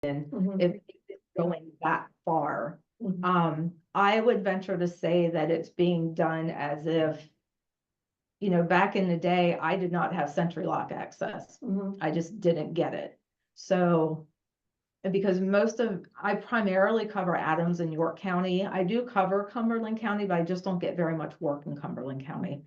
if it's going that far. Mhm. I would venture to say that it's being done as if, back in the day, I did not have Century Lock access. Mhm. I just didn't get it. So, because I primarily cover Adams and York County. I do cover Cumberland County, but I just don't get very much work in Cumberland County.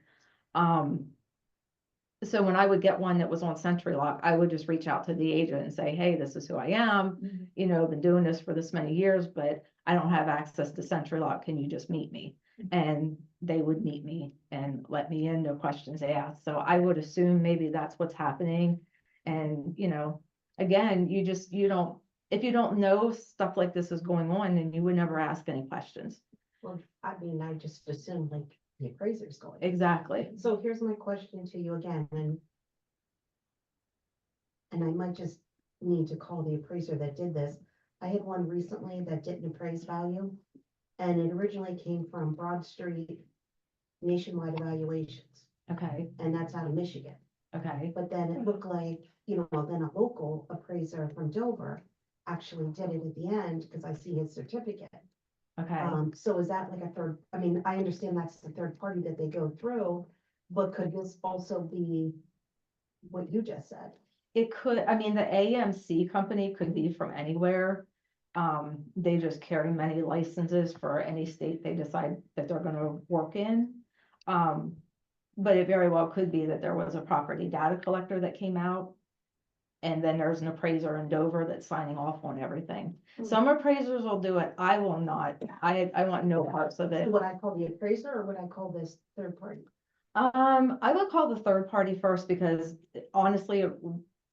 So when I would get one that was on Century Lock, I would just reach out to the agent and say, hey, this is who I am. Been doing this for this many years, but I don't have access to Century Lock. Can you just meet me? And they would meet me and let me in, no questions asked. So I would assume maybe that's what's happening. And, again, if you don't know stuff like this is going on, then you would never ask any questions. Well, I mean, I just assumed like the appraiser's going. Exactly. So here's my question to you again, and I might just need to call the appraiser that did this. I had one recently that didn't appraise value, and it originally came from Broad Street Nationwide Evaluations, Okay. and that's out of Michigan. Okay. But then it looked like, then a local appraiser from Dover actually did it at the end, because I see his certificate. Okay. So is that like a third, I mean, I understand that's the third party that they go through, but could this also be what you just said? It could, I mean, the AMC company could be from anywhere. They just carry many licenses for any state they decide that they're gonna work in. But it very well could be that there was a property data collector that came out. And then there's an appraiser in Dover that's signing off on everything. Some appraisers will do it, I will not. I want no parts of So it. would I call the appraiser or would I call this third party? I would call the third party first, because honestly,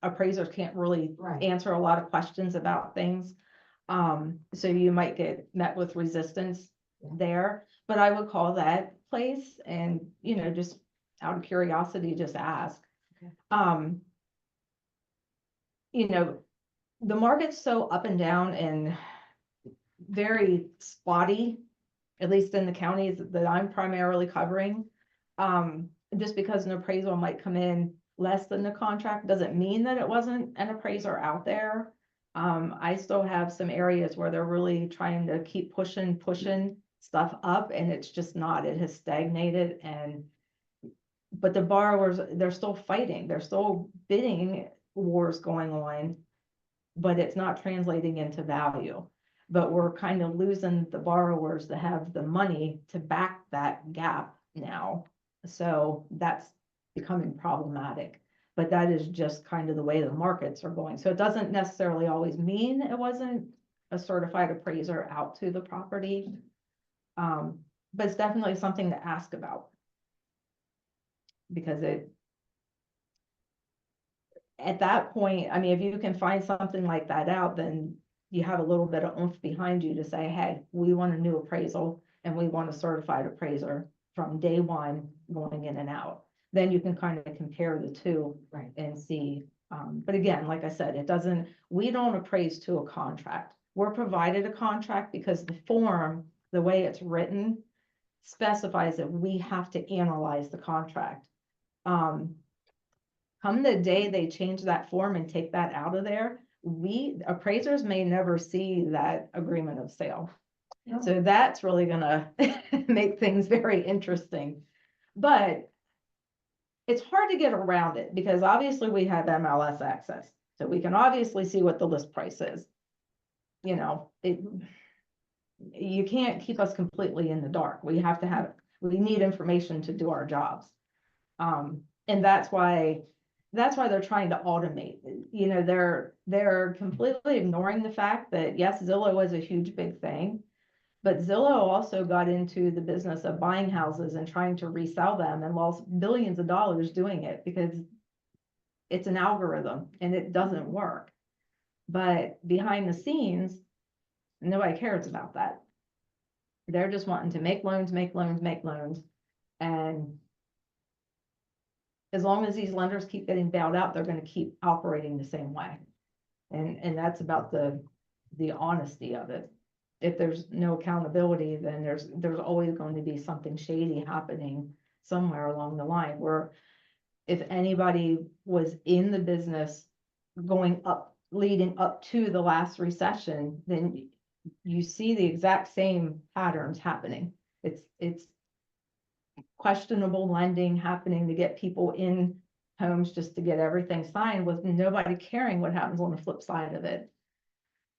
appraisers can't really Right. answer a lot of questions about things. So you might get met with resistance there, but I would call that place and, just out of curiosity, just ask. Okay. The market's so up and down and very spotty, at least in the counties that I'm primarily covering. Just because an appraisal might come in less than the contract doesn't mean that it wasn't an appraiser out there. I still have some areas where they're really trying to keep pushing stuff up, and it's just not, it has stagnated. But the borrowers, they're still fighting, there's still bidding wars going on, but it's not translating into value. But we're kind of losing the borrowers that have the money to back that gap now. So that's becoming problematic. But that is just kind of the way the markets are going. So it doesn't necessarily always mean it wasn't a certified appraiser out to the property. But it's definitely something to ask about. Because at that point, I mean, if you can find something like that out, then you have a little bit of oomph behind you to say, hey, we want a new appraisal and we want a certified appraiser from day one going in and out. Then you can kind of compare the two, right, and see. But again, like I said, we don't appraise to a contract. We're provided a contract because the form, the way it's written, specifies that we have to analyze the contract. Come the day they change that form and take that out of there, appraisers may never see that agreement of sale. No. So that's really gonna make things very interesting. But it's hard to get around it because obviously we have MLS access. So we can obviously see what the list price is. You can't keep us completely in the dark. We need information to do our jobs. And that's why they're trying to automate. They're completely ignoring the fact that yes, Zillow was a huge big thing, but Zillow also got into the business of buying houses and trying to resell them and lost billions of dollars doing it because it's an algorithm and it doesn't work. But behind the scenes, nobody cares about that. They're just wanting to make loans. And as long as these lenders keep getting bailed out, they're going to keep operating the same way. And that's about the honesty of it. If there's no accountability, then there's always going to be something shady happening somewhere along the line, where if anybody was in the business going up leading up to the last recession, then you see the exact same patterns happening. It's questionable lending happening to get people in homes just to get everything signed with nobody caring what happens on the flip side of it.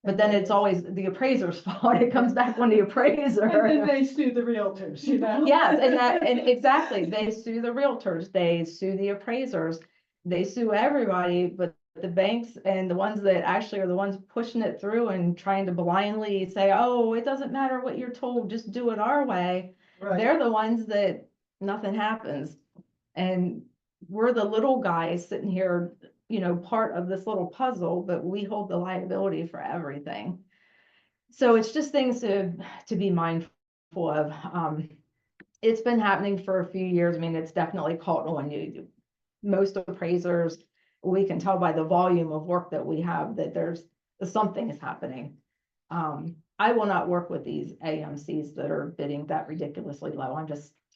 But then it's always the appraiser's fault. It comes back on the appraiser. And then they sue the realtors, you know? Yes, and exactly, they sue the realtors, they sue the appraisers, they sue everybody, but the banks and the ones that actually are the ones pushing it through and trying to blindly say, oh, it doesn't matter what you're told, just do it our way. Right. They're the ones that nothing happens. And we're the little guys sitting here, you know, part of this little puzzle, but we hold the liability for everything. So it's just things to be mindful of. It's been happening for a few years. I mean, it's definitely caught on. You, most appraisers, we can tell by the volume of work that we have that there's something is happening. I will not work with these AMCs that are bidding that ridiculously low.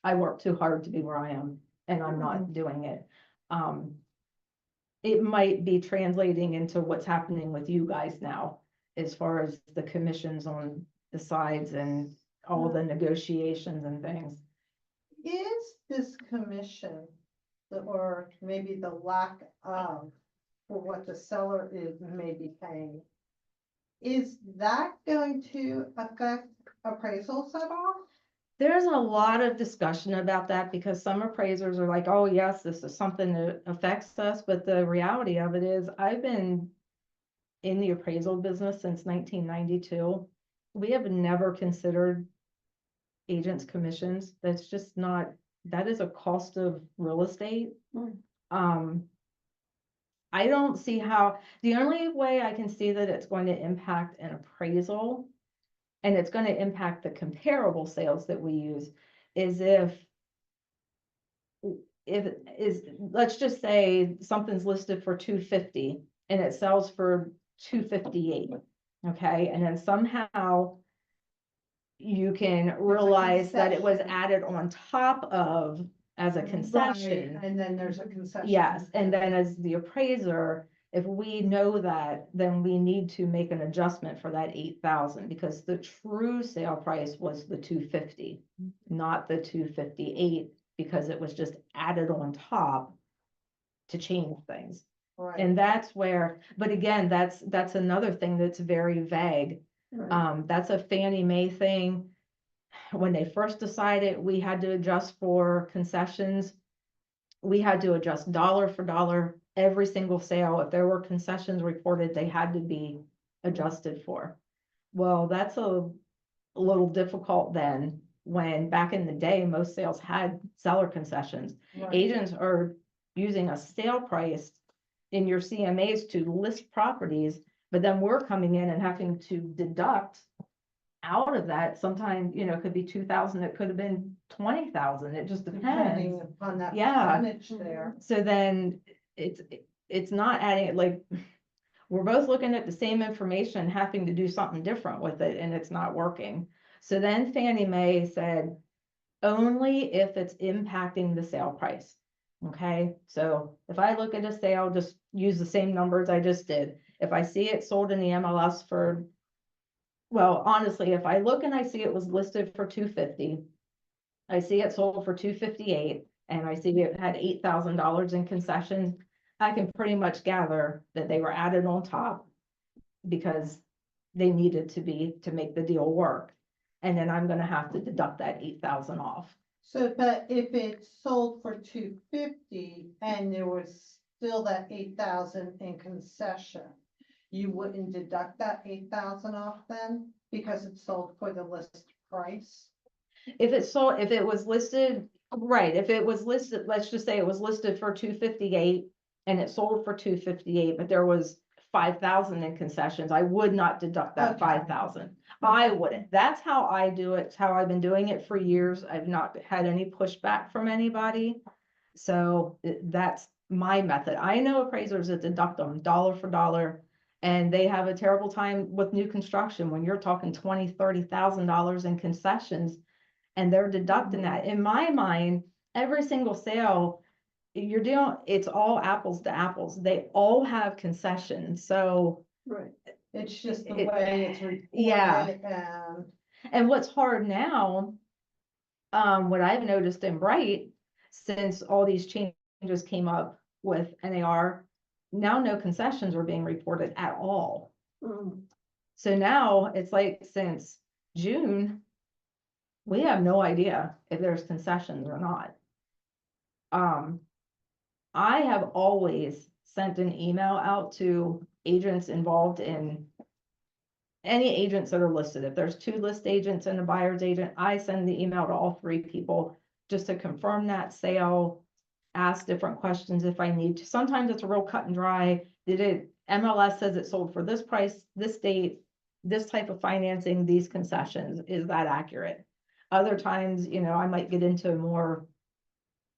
I work too hard to be where I am, and I'm not doing it. It might be translating into what's happening with you guys now, as far as the commissions on the sides and all the negotiations and things. Is this commission, or maybe the lack of, for what the seller is maybe paying, is that going to affect appraisals at all? There's a lot of discussion about that because some appraisers are like, oh, yes, this is something that affects us. But the reality of it is I've been in the appraisal business since 1992. We have never considered agents' commissions. That's just not, that is a cost of real estate. I don't see how, the only way I can see that it's going to impact an appraisal and it's going to impact the comparable sales that we use is if it is, let's just say something's listed for 250 and it sells for 258. Okay, and then somehow you can realize that it was concession. added on top of as a Right, concession. and then there's a concession. Yes, and then as the appraiser, if we know that, then we need to make an adjustment for that 8,000 because the true sale price was the 250, not the 258, because it was just added on top to change things. Right. And that's where, but again, that's another thing that's very vague. Right. That's a Fannie Mae thing. When they first decided we had to adjust for concessions, we had to adjust dollar for dollar every single sale. If there were concessions reported, they had to be adjusted for. Well, that's a little difficult then, when back in the day, most sales had seller concessions. Right. Agents are using a sale price in your CMAs to list properties, but then we're coming in and having to deduct out of that. Sometimes, you know, it could be 2,000, it could have been 20,000. It just Depending depends. upon that Yeah. percentage there. So then it's not adding, like, we're both looking at the same information, having to do something different with it, and it's not working. So then Fannie Mae said, only if it's impacting the sale price. Okay, so if I look at a sale, just use the same numbers I just did. If I see it sold in the MLS for, well, honestly, if I look and I see it was listed for 250, I see it sold for 258, and I see it had $8,000 in concessions, I can pretty much gather that they were added on top because they needed to be to make the deal work. And then I'm gonna have to deduct that 8,000 off. So, but if it's sold for 250 and there was still that 8,000 in concession, you wouldn't deduct that 8,000 off then because it's sold for the list price? If it's sold, if it was listed, right, if it was listed, let's just say it was listed for 258 and it sold for 258, but there was 5,000 in concessions, I would not deduct that Okay. 5,000. I wouldn't. That's how I do it. It's how I've been doing it for years. I've not had any pushback from anybody. So that's my method. I know appraisers that deduct them dollar for dollar, and they have a terrible time with new construction when you're talking $20,000, $30,000 in concessions, and they're deducting that. In my mind, every single sale you're doing, it's all apples to apples. They all have concessions. So Right. It's just the It- way it's yeah. reported and. And what's hard now, what I've noticed in Bright, since all these changes came up with NAR, now no concessions are being reported at all. So now it's like since June, we have no idea if there's concessions or not. I have always sent an email out to agents involved in any agents that are listed. If there's 2 list agents and a buyer's agent, I send the email to all 3 people just to confirm that sale, ask different questions if I need to. Sometimes it's a real cut and dry. MLS says it sold for this price, this date, this type of financing, these concessions. Is that accurate? Other times, I might get into more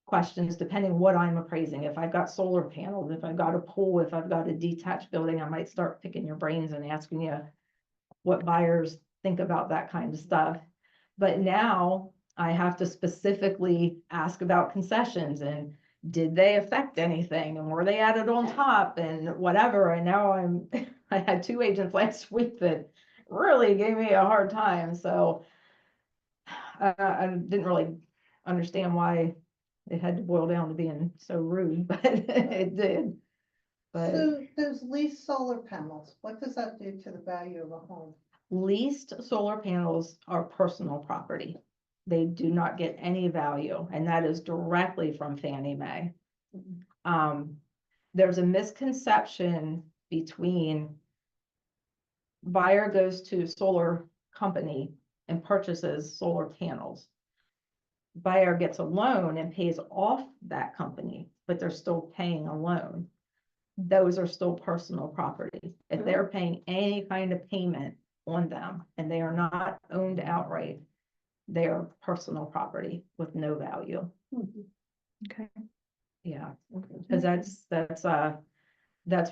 questions depending what I'm appraising. If I've got solar panels, if I've got a pool, if I've got a detached building, I might start picking your brains and asking you what buyers think about that kind of stuff. But now I have to specifically ask about concessions and did they affect anything and were they added on top and whatever. And now I had 2 agents last week that really gave me a hard time. So I didn't really understand why it had to boil down to being so rude, but it did. But So those leased solar panels, what does that do to the value of a home? leased solar panels are personal property. They do not get any value, and that is directly from Fannie Mae. There's a misconception between buyer goes to solar company and purchases solar panels. Buyer gets a loan and pays off that company, but they're still paying a loan. Those are still personal property. If they're paying any kind of payment on them and they are not owned outright, they are personal property with no value. Okay. Yeah, because that's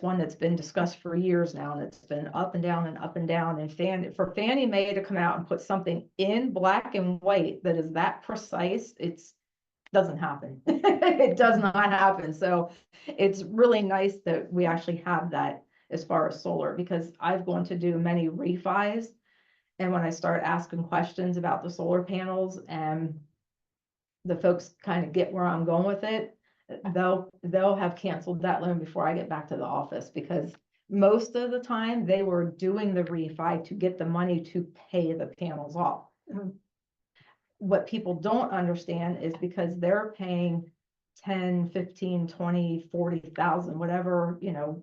one that's been discussed for years now, and it's been up and down and up and down. And for Fannie Mae to come out and put something in black and white that is that precise, doesn't happen. It does not happen. So it's really nice that we actually have that as far as solar, because I've gone to do many refis. And when I start asking questions about the solar panels and the folks kind of get where I'm going with it, they'll have canceled that loan before I get back to the office, because most of the time they were doing the refi to get the money to pay the panels off. What people don't understand is because they're paying 10, 15, 20, 40,000, whatever,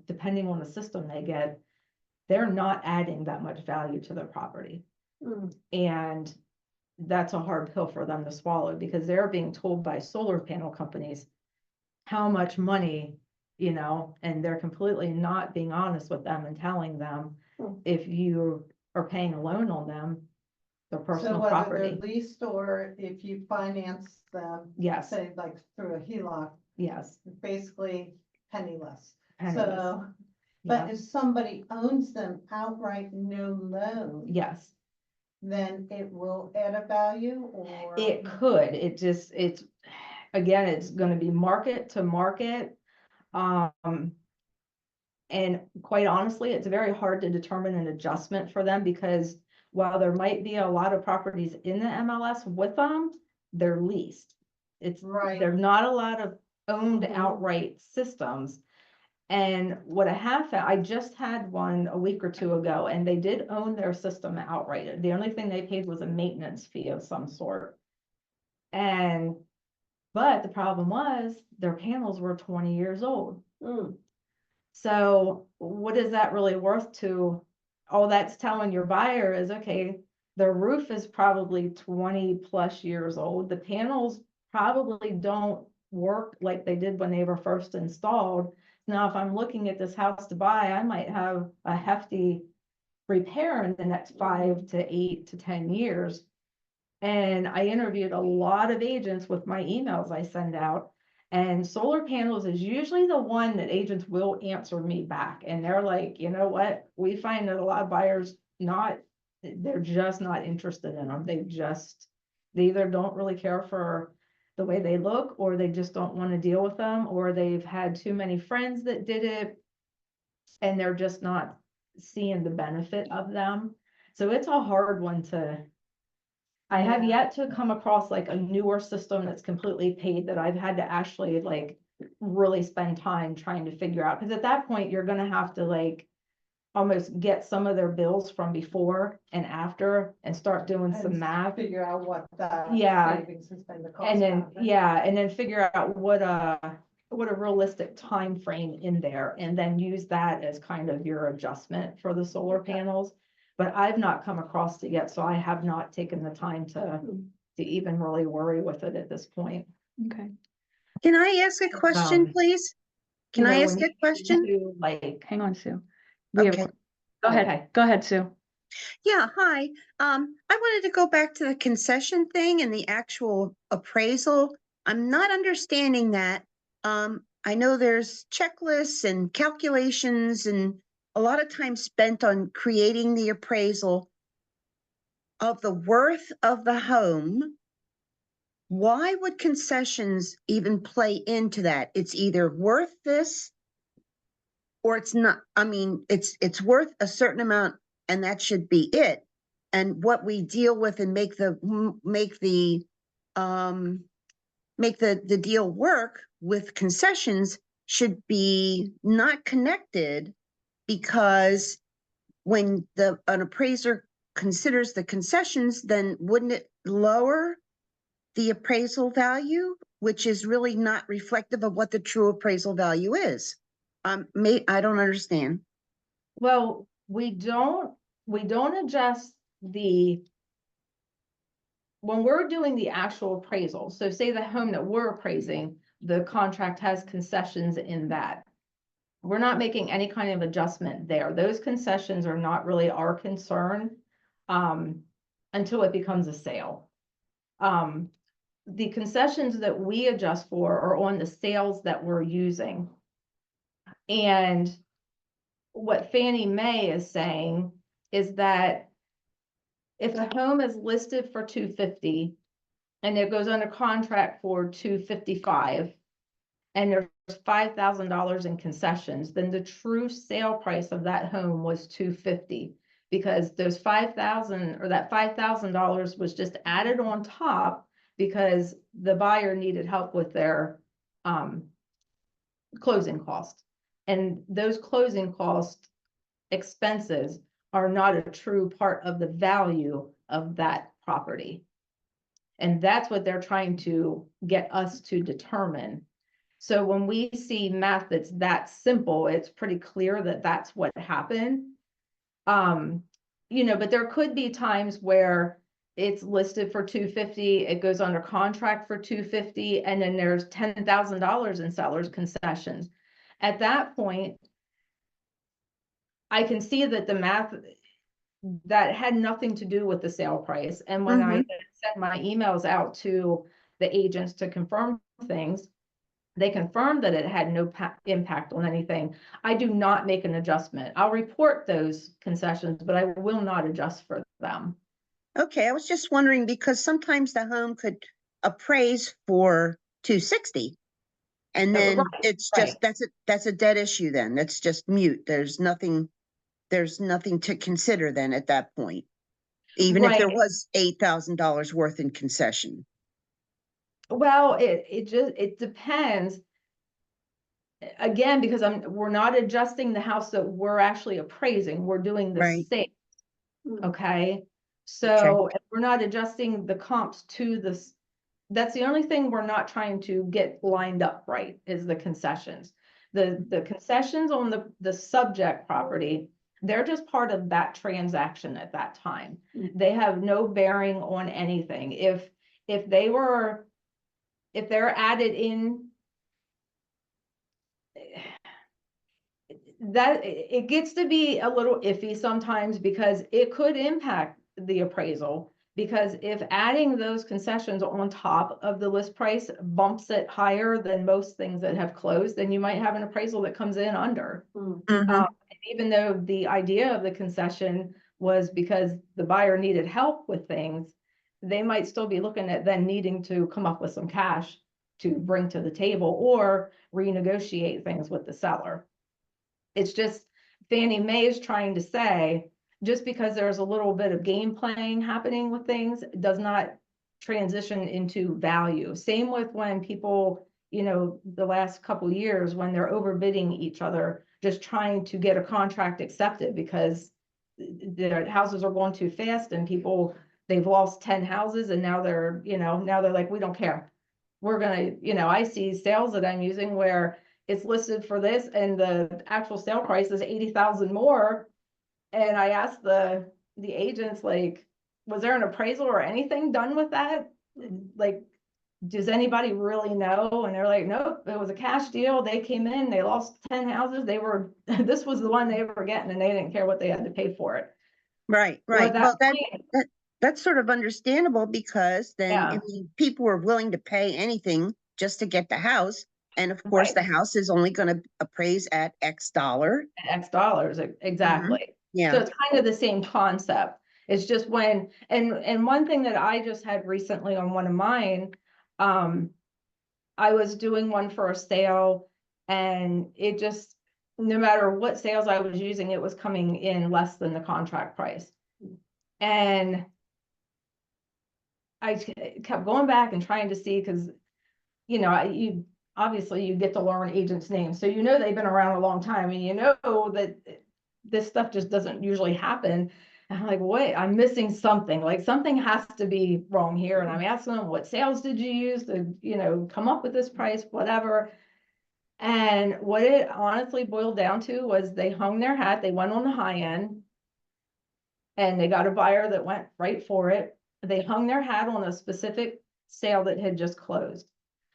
depending on the system they get, they're not adding that much value to their property. And that's a hard pill for them to swallow, because they're being told by solar panel companies how much money, and they're completely not being honest with them and telling them if you are paying a loan on them, their So personal whether property. they're leased or if you finance them, Yes, say like through a HELOC, yes. basically penniless. Penniless. So, Yeah. but if somebody owns them outright, no loan, Yes, then it will add a value, or? it could. Again, it's gonna be market to market. And quite honestly, it's very hard to determine an adjustment for them, because while there might be a lot of properties in the MLS with them, they're leased. Right. There's not a lot of owned Mhm. outright systems. And what I have found, I just had one a week or 2 ago, and they did own their system outright. The only thing they paid was a maintenance fee of some sort. But the problem was their panels were 20 years old. So what is that really worth to? All that's telling your buyer is, okay, the roof is probably 20 plus years old. The panels probably don't work like they did when they were first installed. Now, if I'm looking at this house to buy, I might have a hefty repair in the next 5 to 8 to 10 years. And I interviewed a lot of agents with my emails I send out. And solar panels is usually the one that agents will answer me back. And they're like, you know what? We find that a lot of buyers they're just not interested in them. They either don't really care for the way they look, or they just don't want to deal with them, or they've had too many friends that did it. And they're just not seeing the benefit of them. So it's a hard one I have yet to come across like a newer system that's completely paid that I've had to actually like really spend time trying to figure out. Cause at that point, you're gonna have to like almost get some of their bills from before and after and start doing some And math. Figure out what that Yeah. savings has been, the cost. And then, benefit. yeah, and then figure out what a realistic time frame in there, and then use that as kind of your adjustment for the solar panels. But I've not come across it yet, so I have not taken the time to even really worry with it at this point. Okay, Can I ask a question, please? Can You I know, ask when a you question? do, like, hang on, Sue. We have, Okay. go Okay. ahead, go ahead, Sue. Yeah, hi. I wanted to go back to the concession thing and the actual appraisal. I'm not understanding that. I know there's checklists and calculations and a lot of time spent on creating the appraisal of the worth of the home. Why would concessions even play into that? It's either worth this or it's not. I mean, it's worth a certain amount and that should be it. And what we deal with and make the deal work with concessions should be not connected, because when an appraiser considers the concessions, then wouldn't it lower the appraisal value, which is really not reflective of what the true appraisal value is? I don't understand. well, we don't adjust when we're doing the actual appraisal. So say the home that we're appraising, the contract has concessions in that. We're not making any kind of adjustment there. Those concessions are not really our concern until it becomes a sale. The concessions that we adjust for are on the sales that we're using. And what Fannie Mae is saying is that if a home is listed for $250 and it goes under contract for $255, and there's $5,000 in concessions, then the true sale price of that home was $250, because those $5,000 or that $5,000 was just added on top because the buyer needed help with their closing costs. And those closing cost expenses are not a true part of the value of that property. And that's what they're trying to get us to determine. So when we see math that's that simple, it's pretty clear that that's what happened. But there could be times where it's listed for $250, it goes under contract for $250, and then there's $10,000 in seller's concessions. At that point, I can see that the math that had nothing to do with the sale price. And when I send my emails out to the agents to confirm things, they confirmed that it had no impact on anything. I do not make an adjustment. I'll report those concessions, but I will not adjust for them. Okay, I was just wondering because sometimes the home could appraise for $260. And then Right, it's right. just, that's a dead issue then. That's just mute. There's nothing to consider then at that point. Even if there Right. was $8,000 worth in concession. Well, it depends. Again, because we're not adjusting the house that we're actually appraising. We're doing the Right. sale. Okay. So if we're not adjusting the comps to this. That's the only thing we're not trying to get lined up right, is the concessions. The concessions on the subject property, they're just part of that transaction at that time. They have no bearing on anything. If they're added in, that it gets to be a little iffy sometimes, because it could impact the appraisal. Because if adding those concessions on top of the list price bumps it higher than most things that have closed, then you might have an appraisal that comes in under. Even though the idea of the concession was because the buyer needed help with things, they might still be looking at then needing to come up with some cash to bring to the table or renegotiate things with the seller. It's just, Fannie Mae is trying to say, just because there's a little bit of game playing happening with things, does not transition into value. Same with when people, the last couple years, when they're overbidding each other, just trying to get a contract accepted because the houses are going too fast and people, they've lost 10 houses and now they're like, we don't care. We're gonna, I see sales that I'm using where it's listed for this and the actual sale price is 80,000 more. And I asked the agents, like, was there an appraisal or anything done with that? Like, does anybody really know? And they're like, nope, it was a cash deal. They came in, they lost 10 houses. This was the one they were getting and they didn't care what they had to pay for it. Right, So at right. that Well, point, that's sort of understandable because then, I Yeah. mean, people were willing to pay anything just to get the house. And of course, Right. the house is only going to appraise at X dollar. X dollars, exactly. So Yeah, it's kind of the same concept. It's just when, and one thing that I just had recently on one of mine, I was doing one for a sale and it just, no matter what sales I was using, it was coming in less than the contract price. And I kept going back and trying to see, because, you obviously you get to learn agents' names. So they've been around a long time and that this stuff just doesn't usually happen. And I'm like, wait, I'm missing something. Like something has to be wrong here. And I'm asking them, what sales did you use to, come up with this price, whatever. And what it honestly boiled down to was they hung their hat, they went on the high end. And they got a buyer that went right for it. They hung their hat on a specific sale that had just closed.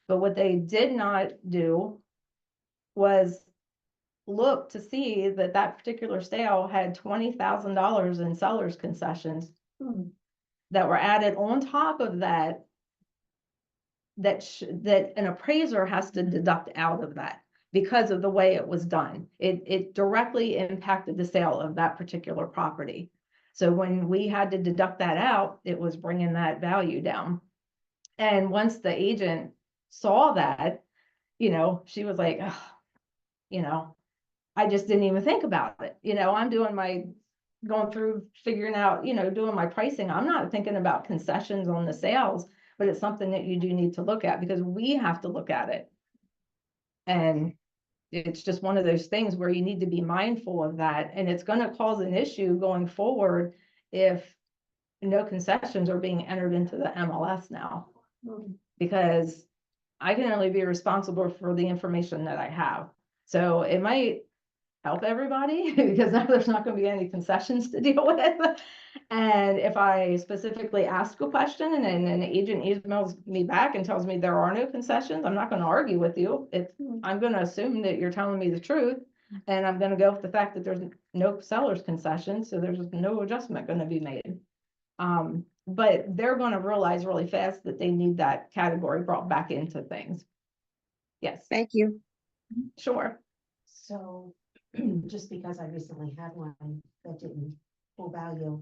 But what they did not do was look to see that that particular sale had $20,000 in seller's concessions that were added on top of that, that an appraiser has to deduct out of that because of the way it was done. It directly impacted the sale of that particular property. So when we had to deduct that out, it was bringing that value down. And once the agent saw that, she was like, oh, I just didn't even think about it. I'm going through figuring out, doing my pricing. I'm not thinking about concessions on the sales, but it's something that you do need to look at because we have to look at it. And it's just one of those things where you need to be mindful of that. And it's going to cause an issue going forward if no concessions are being entered into the MLS now. Because I can only be responsible for the information that I have. So it might help everybody because now there's not going to be any concessions to deal with. And if I specifically ask a question and then an agent emails me back and tells me there are no concessions, I'm not going to argue with you. I'm going to assume that you're telling me the truth. And I'm going to go with the fact that there's no seller's concession. So there's no adjustment going to be made. But they're going to realize really fast that they need that category brought back into things. Yes, thank you. sure. So just because I recently had one that didn't full value.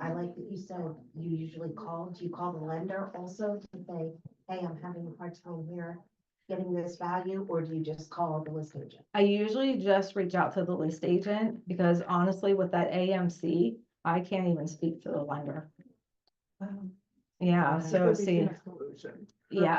I like that you said you usually call, do you call the lender also to say, hey, I'm having a hard time here getting this value, or do you just call the list agent? I usually just reach out to the list agent because honestly, with that AMC, I can't even speak to the lender. Yeah, so see, yes,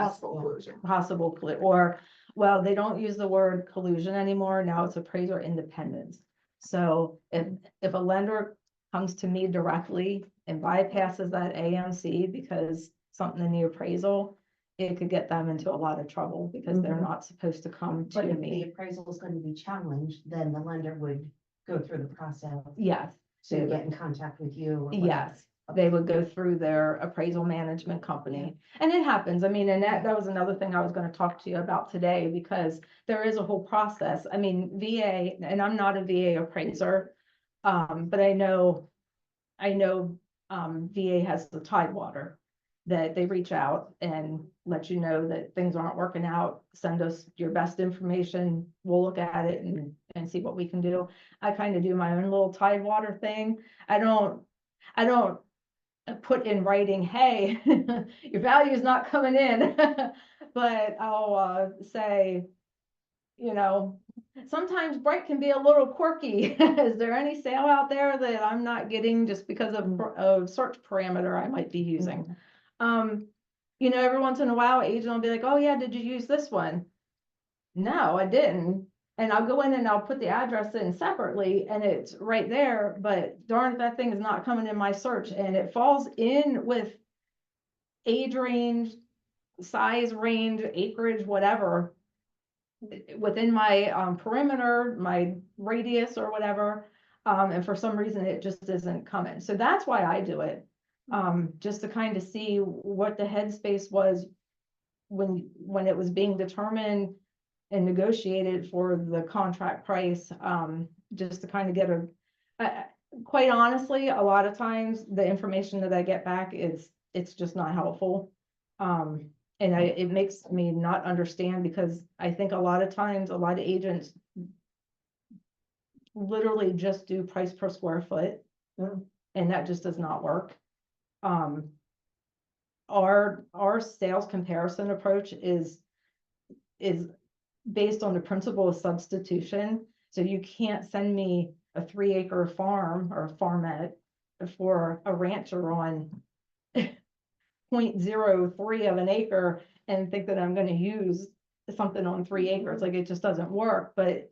possible, or, well, they don't use the word collusion anymore. Now it's appraiser independence. So if a lender comes to me directly and bypasses that AMC because something in the appraisal, it could get them into a lot of trouble because they're not supposed to come to But if the me. appraisal is going to be challenged, then the lender would go through the process Yes, to get in contact with you. or whatever. yes, they would go through their appraisal management company. And it happens. I mean, and that was another thing I was going to talk to you about today because there is a whole process. I mean, VA, and I'm not a VA appraiser, but I know VA has the Tidewater that they reach out and let you know that things aren't working out. Send us your best information. We'll look at it and see what we can do. I kind of do my own little Tidewater thing. I don't put in writing, hey, your value is not coming in, but I'll say, you know, sometimes Bright can be a little quirky. Is there any sale out there that I'm not getting just because of search parameter I might be using? You know, every once in a while, agent will be like, oh yeah, did you use this one? No, I didn't. And I'll go in and I'll put the address in separately and it's right there, but darn if that thing is not coming in my search, and it falls in with age range, size range, acreage, whatever, within my perimeter, my radius or whatever. And for some reason it just isn't coming. So that's why I do it. Just to kind of see what the headspace was when it was being determined and negotiated for the contract price, just to kind of get quite honestly, a lot of times the information that I get back it's just not helpful. And it makes me not understand, because I think a lot of times, a lot of agents literally just do price per square foot, and that just does not work. Our sales comparison approach is based on the principle of substitution. So you can't send me a 3-acre farm or farmette for a rancher on 0.03 of an acre and think that I'm going to use something on 3 acres. Like, it just doesn't work. But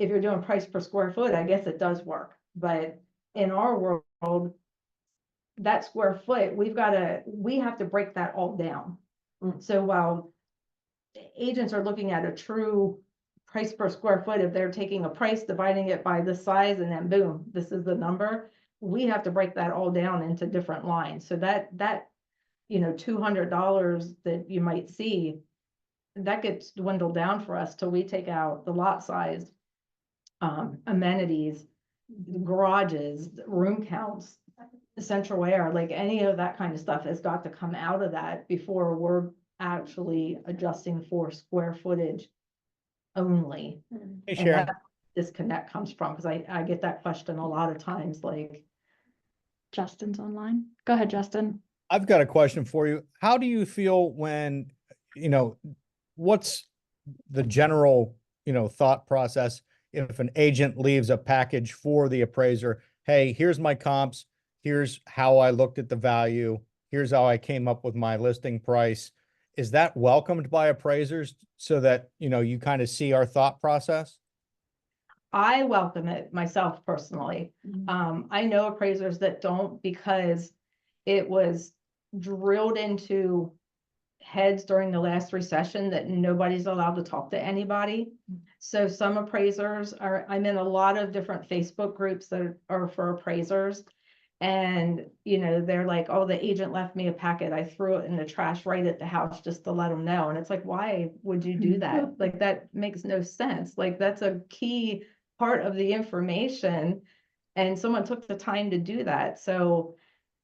if you're doing price per square foot, I guess it does work. But in our world, that square foot, we have to break that all down. So while agents are looking at a true price per square foot, if they're taking a price, dividing it by the size, and then boom, this is the number, we have to break that all down into different lines. So that you know, $200 that you might see, that gets dwindled down for us till we take out the lot size, amenities, garages, room counts, central air, like any of that kind of stuff has got to come out of that before we're actually adjusting for square footage only. Hey, And Sharon. that disconnect comes from, because I get that question a lot of times, like, Justin's online. Go ahead, Justin. I've got a question for you. How do you feel when, what's the general, thought process if an agent leaves a package for the appraiser? Hey, here's my comps. Here's how I looked at the value. Here's how I came up with my listing price. Is that welcomed by appraisers so that, you kind of see our thought process? I welcome it myself personally. I know appraisers that don't, because it was drilled into heads during the last recession that nobody's allowed to talk to anybody. So some appraisers I'm in a lot of different Facebook groups that are for appraisers. And, they're like, oh, the agent left me a packet. I threw it in the trash right at the house just to let them know. And it's like, why would you do that? Like, that makes no sense. Like, that's a key part of the information. And someone took the time to do that. So,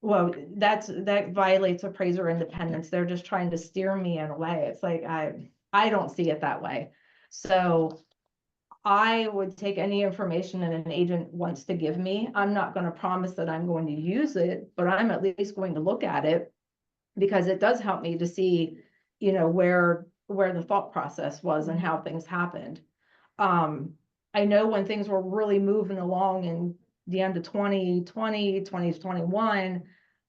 well, that violates appraiser independence. They're just trying to steer me in a way. It's like, I don't see it that way. So I would take any information that an agent wants to give me. I'm not going to promise that I'm going to use it, but I'm at least going to look at it, because it does help me to see, where the thought process was and how things happened. I know when things were really moving along in the end of 2020, 2021,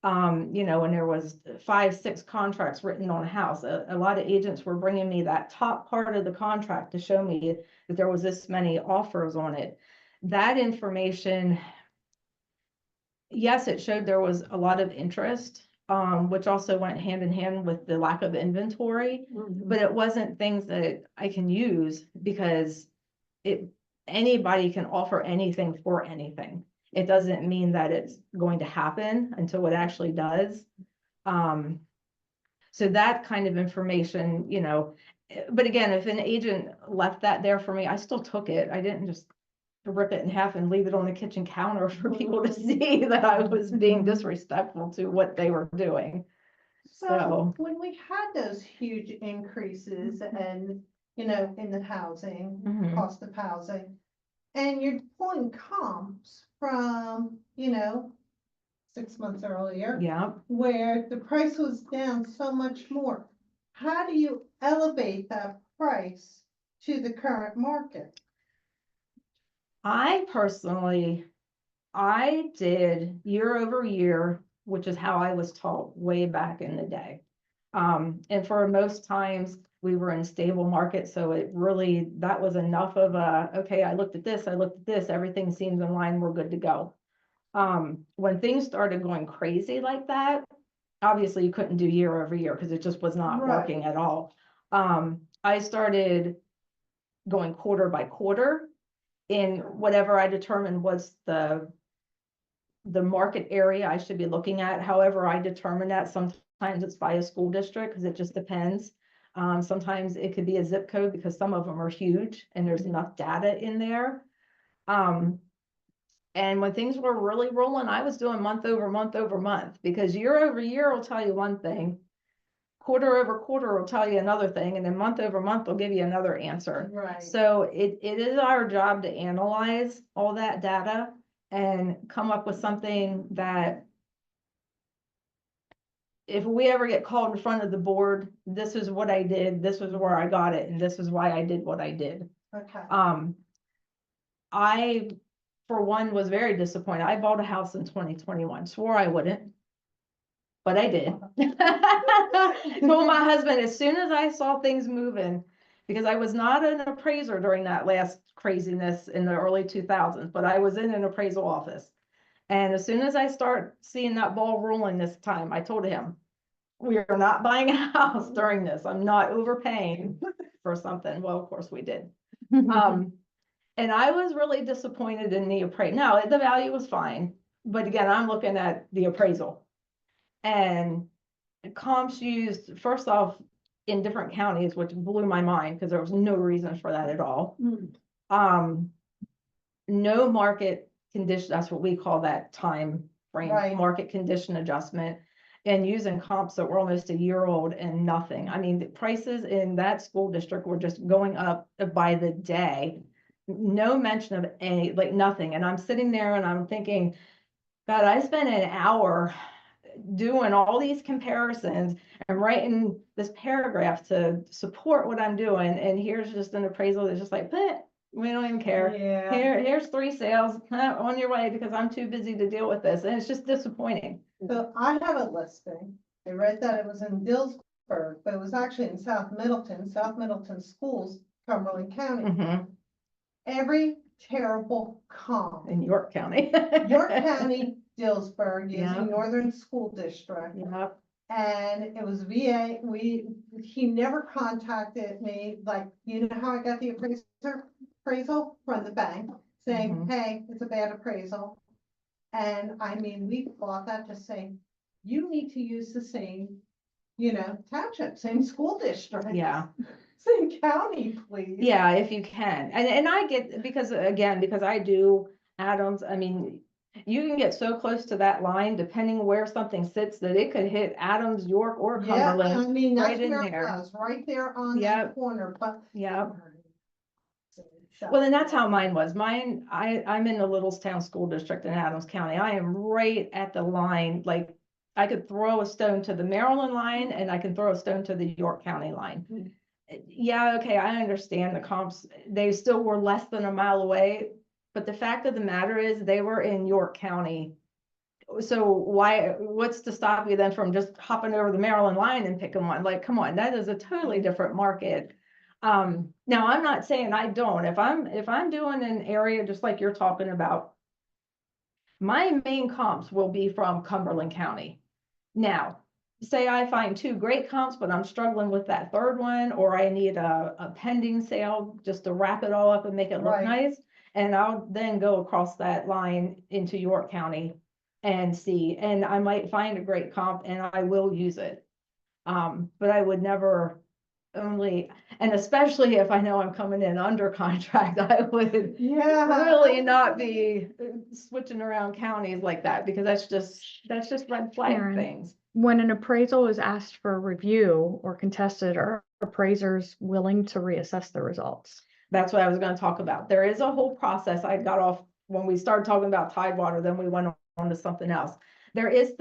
when there was 5-6 contracts written on a house, a lot of agents were bringing me that top part of the contract to show me that there was this many offers on it. That information, yes, it showed there was a lot of interest, which also went hand in hand with the lack of inventory, but it wasn't things that I can use, because anybody can offer anything for anything. It doesn't mean that it's going to happen until it actually does. So that kind of information, but again, if an agent left that there for me, I still took it. I didn't just rip it in half and leave it on the kitchen counter for people to see that I was being disrespectful to what they were doing. So when we had those huge increases and, in the housing, Mhm. cost of housing, and you're pulling comps from, 6 months earlier, Yeah, where the price was down so much more. How do you elevate that price to the current market? I personally, I did year over year, which is how I was taught way back in the day. And for most times we were in stable market, so it really, that was enough of a, okay, I looked at this, everything seems in line, we're good to go. When things started going crazy like that, obviously you couldn't do year over year because it just was not Right. working at all. I started going quarter by quarter in whatever I determined was the market area I should be looking at. However, I determine that sometimes it's by a school district because it just depends. Sometimes it could be a zip code because some of them are huge and there's enough data in there. And when things were really rolling, I was doing month over month over month, because year over year will tell you one thing, quarter over quarter will tell you another thing, and then month over month will give you another answer. Right. So it is our job to analyze all that data and come up with something that if we ever get called in front of the board, this is what I did, this is where I got it, and this is why I did what I did. Okay. I, for one, was very disappointed. I bought a house in 2021, swore I wouldn't, but I did. Told my husband as soon as I saw things moving, because I was not an appraiser during that last craziness in the early 2000s, but I was in an appraisal office. And as soon as I start seeing that ball rolling this time, I told him, we are not buying a house during this. I'm not overpaying for something. Well, of course we did. And I was really disappointed in the appraisal. Now, the value was fine, but again, I'm looking at the appraisal. And comps used, first off, in different counties, which blew my mind because there was no reason for that at all. No market condition, that's what we call that time frame, Right. market condition adjustment. And using comps that were almost a year old and nothing. I mean, the prices in that school district were just going up by the day. No mention of any, like nothing. And I'm sitting there and I'm thinking, God, I spent an hour doing all these comparisons and writing this paragraph to support what I'm doing. And here's just an appraisal that's just like, "Bleh, we don't even care. Yeah. Here's 3 sales on your way because I'm too busy to deal with this." And it's just disappointing. So I have a listing. I read that it was in Dillsburg, but it was actually in South Middleton Schools, Cumberland County. Mhm. Every terrible comp. In York County. York County, Dillsburg, Yeah. using Northern School District. Yep. And it was VA, he never contacted me, like, you know how I got the appraisal from the bank, saying, Mhm. hey, it's a bad appraisal. And I mean, we fought that to say, you need to use the same, township, same school district. Yeah. Same county, please. Yeah, if you can. And I get, because again, because I do Adams, I mean, you can get so close to that line, depending where something sits, that it could hit Adams, York, or Yeah, I Cumberland. mean, that's right in where it there. was, right there on Yep. that corner, but. Yeah. Well, and that's how mine was. Mine, I'm in the Littlestown School District in Adams County. I am right at the line, like I could throw a stone to the Maryland line and I can throw a stone to the York County line. Yeah, okay, I understand the comps. They still were less than a mile away, but the fact of the matter is they were in York County. So what's to stop you then from just hopping over the Maryland line and picking one? Like, come on, that is a totally different market. Now I'm not saying I don't. If I'm doing an area just like you're talking about, my main comps will be from Cumberland County. Now, say I find 2 great comps, but I'm struggling with that third one, or I need a pending sale just to wrap it all up and make it look Right. nice. And I'll then go across that line into York County and see, and I might find a great comp and I will use it. But I would never only, and especially if I know I'm coming in under contract, I would Yeah. really not be switching around counties like that, because that's just red flag Sharon. things. When an appraisal is asked for review or contested, are appraisers willing to reassess the results? That's what I was going to talk about. There is a whole process. I got off when we started talking about Tidewater, then we went on to something else. There is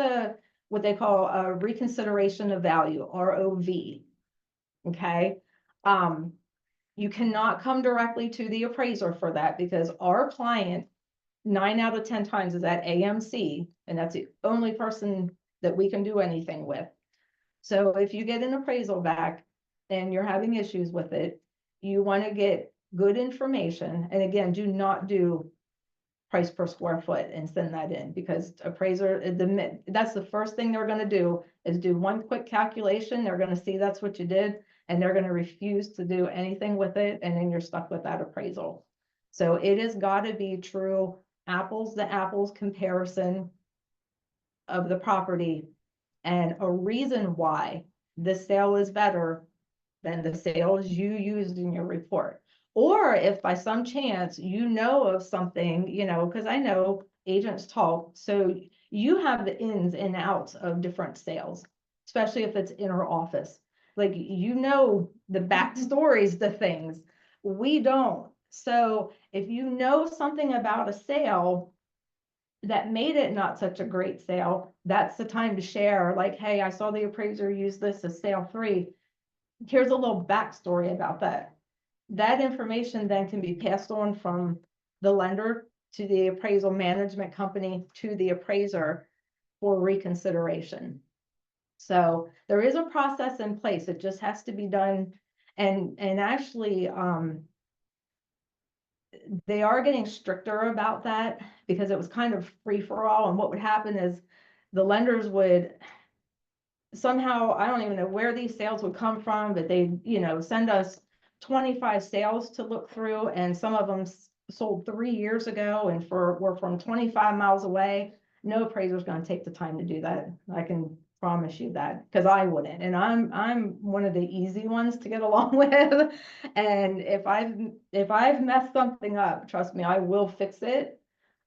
what they call a reconsideration of value, ROV. Okay. You cannot come directly to the appraiser for that because our client, 9 out of 10 times is at AMC, and that's the only person that we can do anything with. So if you get an appraisal back and you're having issues with it, you want to get good information. And again, do not do price per square foot and send that in, because appraiser, that's the first thing they're gonna do is do one quick calculation. They're gonna see that's what you did, and they're gonna refuse to do anything with it, and then you're stuck with that appraisal. So it has gotta be true apples to apples comparison of the property and a reason why the sale is better than the sales you used in your report. Or if by some chance you know of something, you know, because I know agents talk, so you have the ins and outs of different sales, especially if it's inner office. Like, you know, the backstories to things. We don't. So if you know something about a sale that made it not such a great sale, that's the time to share. Like, hey, I saw the appraiser use this as sale 3. Here's a little backstory about that. That information then can be passed on from the lender to the appraisal management company to the appraiser for reconsideration. So there is a process in place. It just has to be done. And actually, they are getting stricter about that because it was kind of free for all. And what would happen is the lenders would somehow, I don't even know where these sales would come from, but they, you know, send us 25 sales to look through, and some of them sold 3 years ago and were from 25 miles away. No appraiser's going to take the time to do that. I can promise you that, because I wouldn't. And I'm one of the easy ones to get along with. And if I've messed something up, trust me, I will fix it.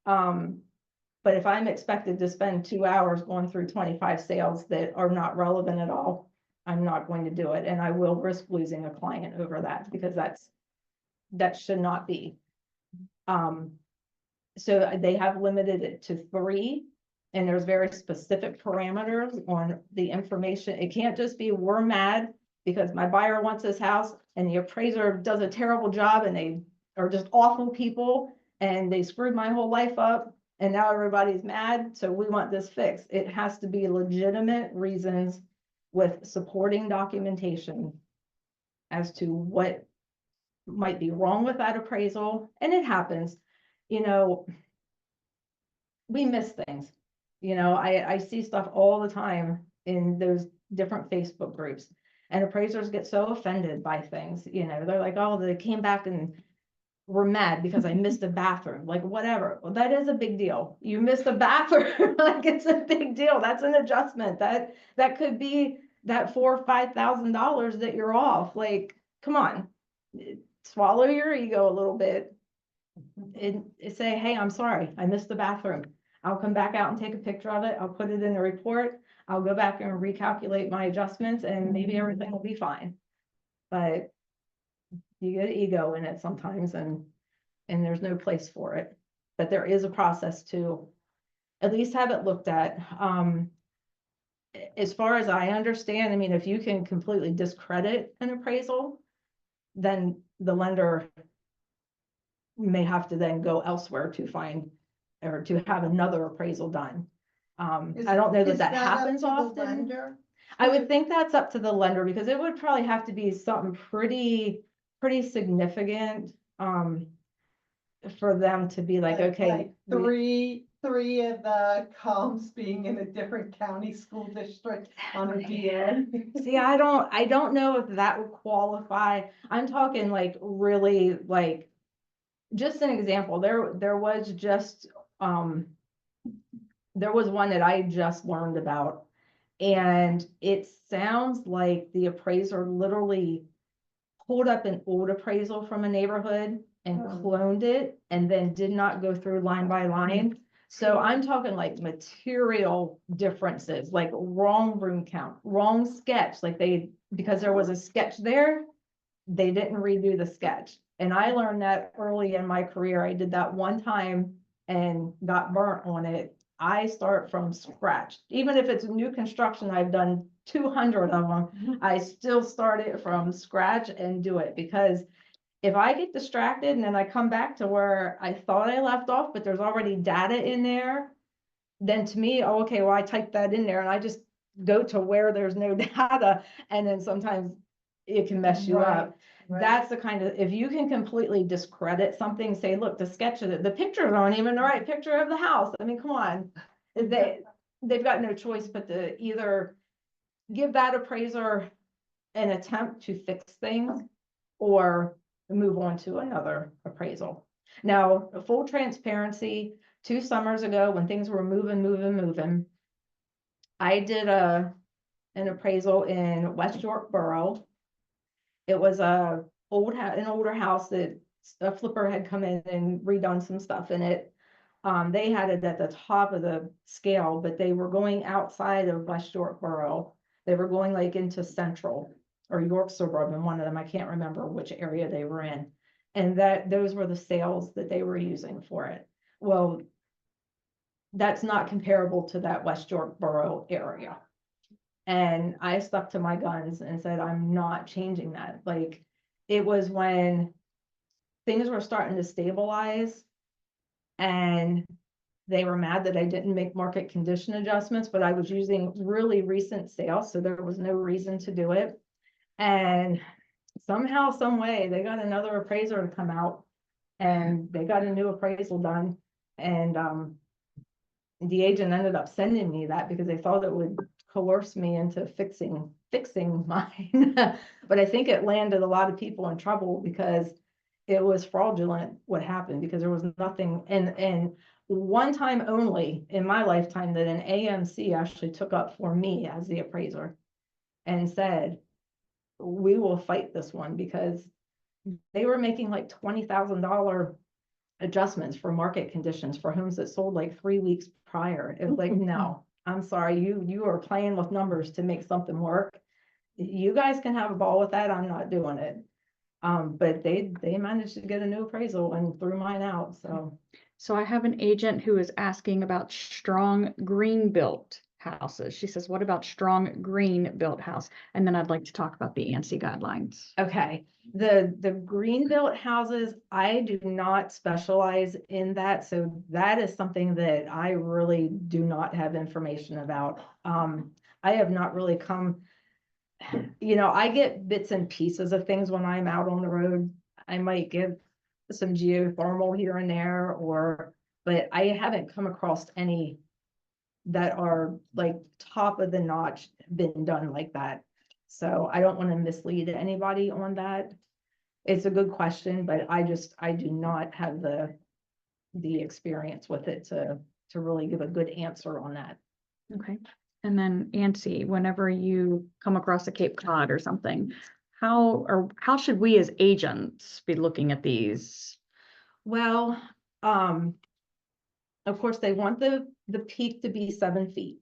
But if I'm expected to spend 2 hours going through 25 sales that are not relevant at all, I'm not going to do it. And I will risk losing a client over that, because that should not be. So they have limited it to 3, and there's very specific parameters on the information. It can't just be, we're mad because my buyer wants this house and the appraiser does a terrible job and they are just awful people and they screwed my whole life up. And now everybody's mad, so we want this fixed. It has to be legitimate reasons with supporting documentation as to what might be wrong with that appraisal. And it happens, you know, we miss things. You know, I see stuff all the time in those different Facebook groups, and appraisers get so offended by things. You know, they're like, oh, they came back and were mad because I missed a bathroom, like whatever. Well, that is a big deal. You missed a bathroom, like it's a big deal. That's an adjustment. That could be that $4,000 or $5,000 that you're off. Like, come on, swallow your ego a little bit and say, hey, I'm sorry, I missed the bathroom. I'll come back out and take a picture of it. I'll put it in the report. I'll go back and recalculate my adjustments and maybe everything will be fine. But you get ego in it sometimes, and there's no place for it. But there is a process to at least have it looked at. As far as I understand, I mean, if you can completely discredit an appraisal, then the lender may have to then go elsewhere to find or to have another appraisal done. I don't know that Is that up happens to the often. lender? I would think that's up to the lender, because it would probably have to be something pretty significant, for them to be like, okay. Three of the comps being in a different county school district on a DA. See, I don't know if that would qualify. I'm talking like really like, just an example, there was just, there was one that I just learned about. And it sounds like the appraiser literally pulled up an old appraisal from a neighborhood and cloned it and then did not go through line by line. So I'm talking like material differences, like wrong room count, wrong sketch, like because there was a sketch there, they didn't redo the sketch. And I learned that early in my career. I did that one time and got burnt on it. I start from scratch. Even if it's new construction, I've done 200 of them. I still start it from scratch and do it, because If I get distracted and then I come back to where I thought I left off, but there's already data in there, then to me, oh, okay, well, I typed that in there and I just go to where there's no data, and then sometimes it can mess you up. Right. That's the kind of, if you can completely discredit something, say, look, the sketch of the pictures aren't even the right picture of the house. I mean, come on. They've got no choice but to either give that appraiser an attempt to fix things or move on to another appraisal. Now, full transparency, 2 summers ago, when things were moving, I did an appraisal in West York Borough. It was an older house that a flipper had come in and redone some stuff in it. They had it at the top of the scale, but they were going outside of West York Borough. They were going like into Central or York Suburban, one of them. I can't remember which area they were in. And those were the sales that they were using for it. Well, that's not comparable to that West York Borough area. And I stuck to my guns and said, I'm not changing that. Like, it was when things were starting to stabilize and they were mad that I didn't make market condition adjustments, but I was using really recent sales, so there was no reason to do it. And somehow, some way, they got another appraiser to come out and they got a new appraisal done. And the agent ended up sending me that because they thought it would coerce me into fixing mine. But I think it landed a lot of people in trouble because it was fraudulent what happened, because there was nothing, and one time only in my lifetime that an AMC actually took up for me as the appraiser and said, we will fight this one, because they were making like $20,000 adjustments for market conditions for homes that sold like 3 weeks prior. It was like, no, I'm sorry, you are playing with numbers to make something work. You guys can have a ball with that. I'm not doing it. But they managed to get a new appraisal and threw mine out, so. So I have an agent who is asking about strong green built houses. She says, what about strong green built house? And then I'd like to talk about the ANSI guidelines. Okay, the green built houses, I do not specialize in that, so that is something that I really do not have information about. I have not really come, I get bits and pieces of things when I'm out on the road. I might give some geothermal here and there, but I haven't come across any that are like top of the notch, been done like that. So I don't want to mislead anybody on that. It's a good question, but I do not have the experience with it to really give a good answer on that. Okay. And then ANSI, whenever you come across a Cape Cod or something, how should we as agents be looking at these? Well, of course, they want the peak to be 7 feet,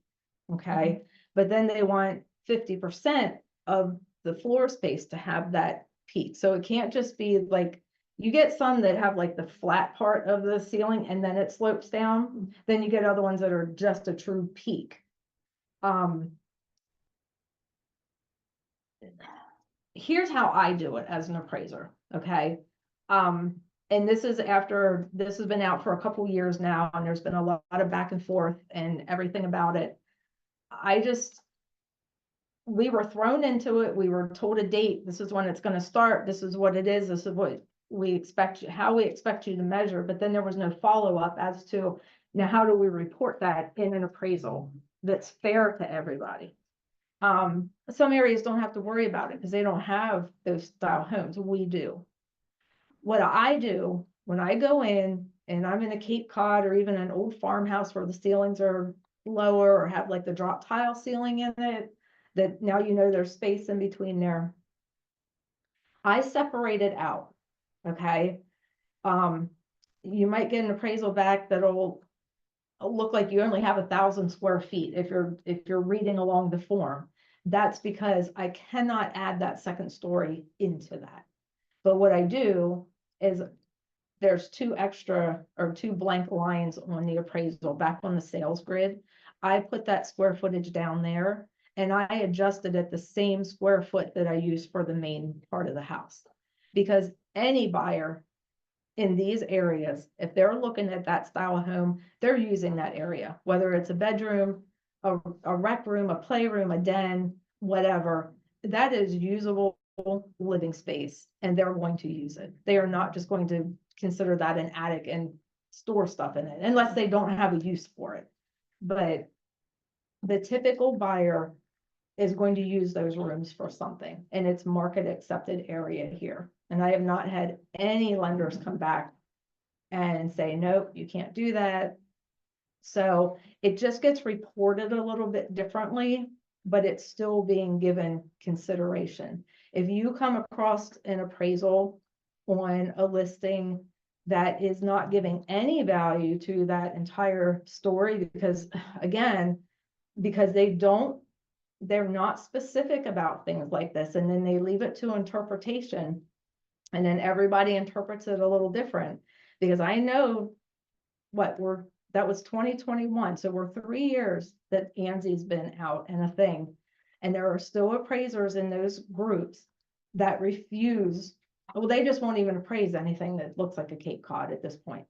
okay? But then they want 50% of the floor space to have that peak. So it can't just be like, you get some that have like the flat part of the ceiling and then it slopes down. Then you get other ones that are just a true peak. Here's how I do it as an appraiser, okay? And this is after, this has been out for a couple years now, and there's been a lot of back and forth and everything about it. We were thrown into it. We were told a date. This is when it's going to start. This is what it is. This is what we expect, how we expect you to measure. But then there was no follow-up as to, now, how do we report that in an appraisal that's fair to everybody? Some areas don't have to worry about it because they don't have those style homes. We do. What I do when I go in and I'm in a Cape Cod or even an old farmhouse where the ceilings are lower or have like the drop tile ceiling in it, that now there's space in between there. I separate it out, okay? You might get an appraisal back that'll look like you only have 1,000 square feet if you're reading along the form. That's because I cannot add that second story into that. But what I do is there's 2 blank lines on the appraisal back on the sales grid. I put that square footage down there and I adjusted it the same square foot that I use for the main part of the house. because any buyer in these areas, if they're looking at that style of home, they're using that area, whether it's a bedroom, a rec room, a playroom, a den, whatever, that is usable living space, and they're going to use it. They are not just going to consider that an attic and store stuff in it, unless they don't have a use for it. But the typical buyer is going to use those rooms for something, and it's market accepted area here. And I have not had any lenders come back and say, nope, you can't do that. So it just gets reported a little bit differently, but it's still being given consideration. If you come across an appraisal on a listing that is not giving any value to that entire story, because again, because they're not specific about things like this, and then they leave it to interpretation, and then everybody interprets it a little different. Because I know that was 2021, so we're 3 years that ANSI's been out and a thing, and there are still appraisers in those groups that refuse. Well, they just won't even appraise anything that looks like a Cape Cod at this point,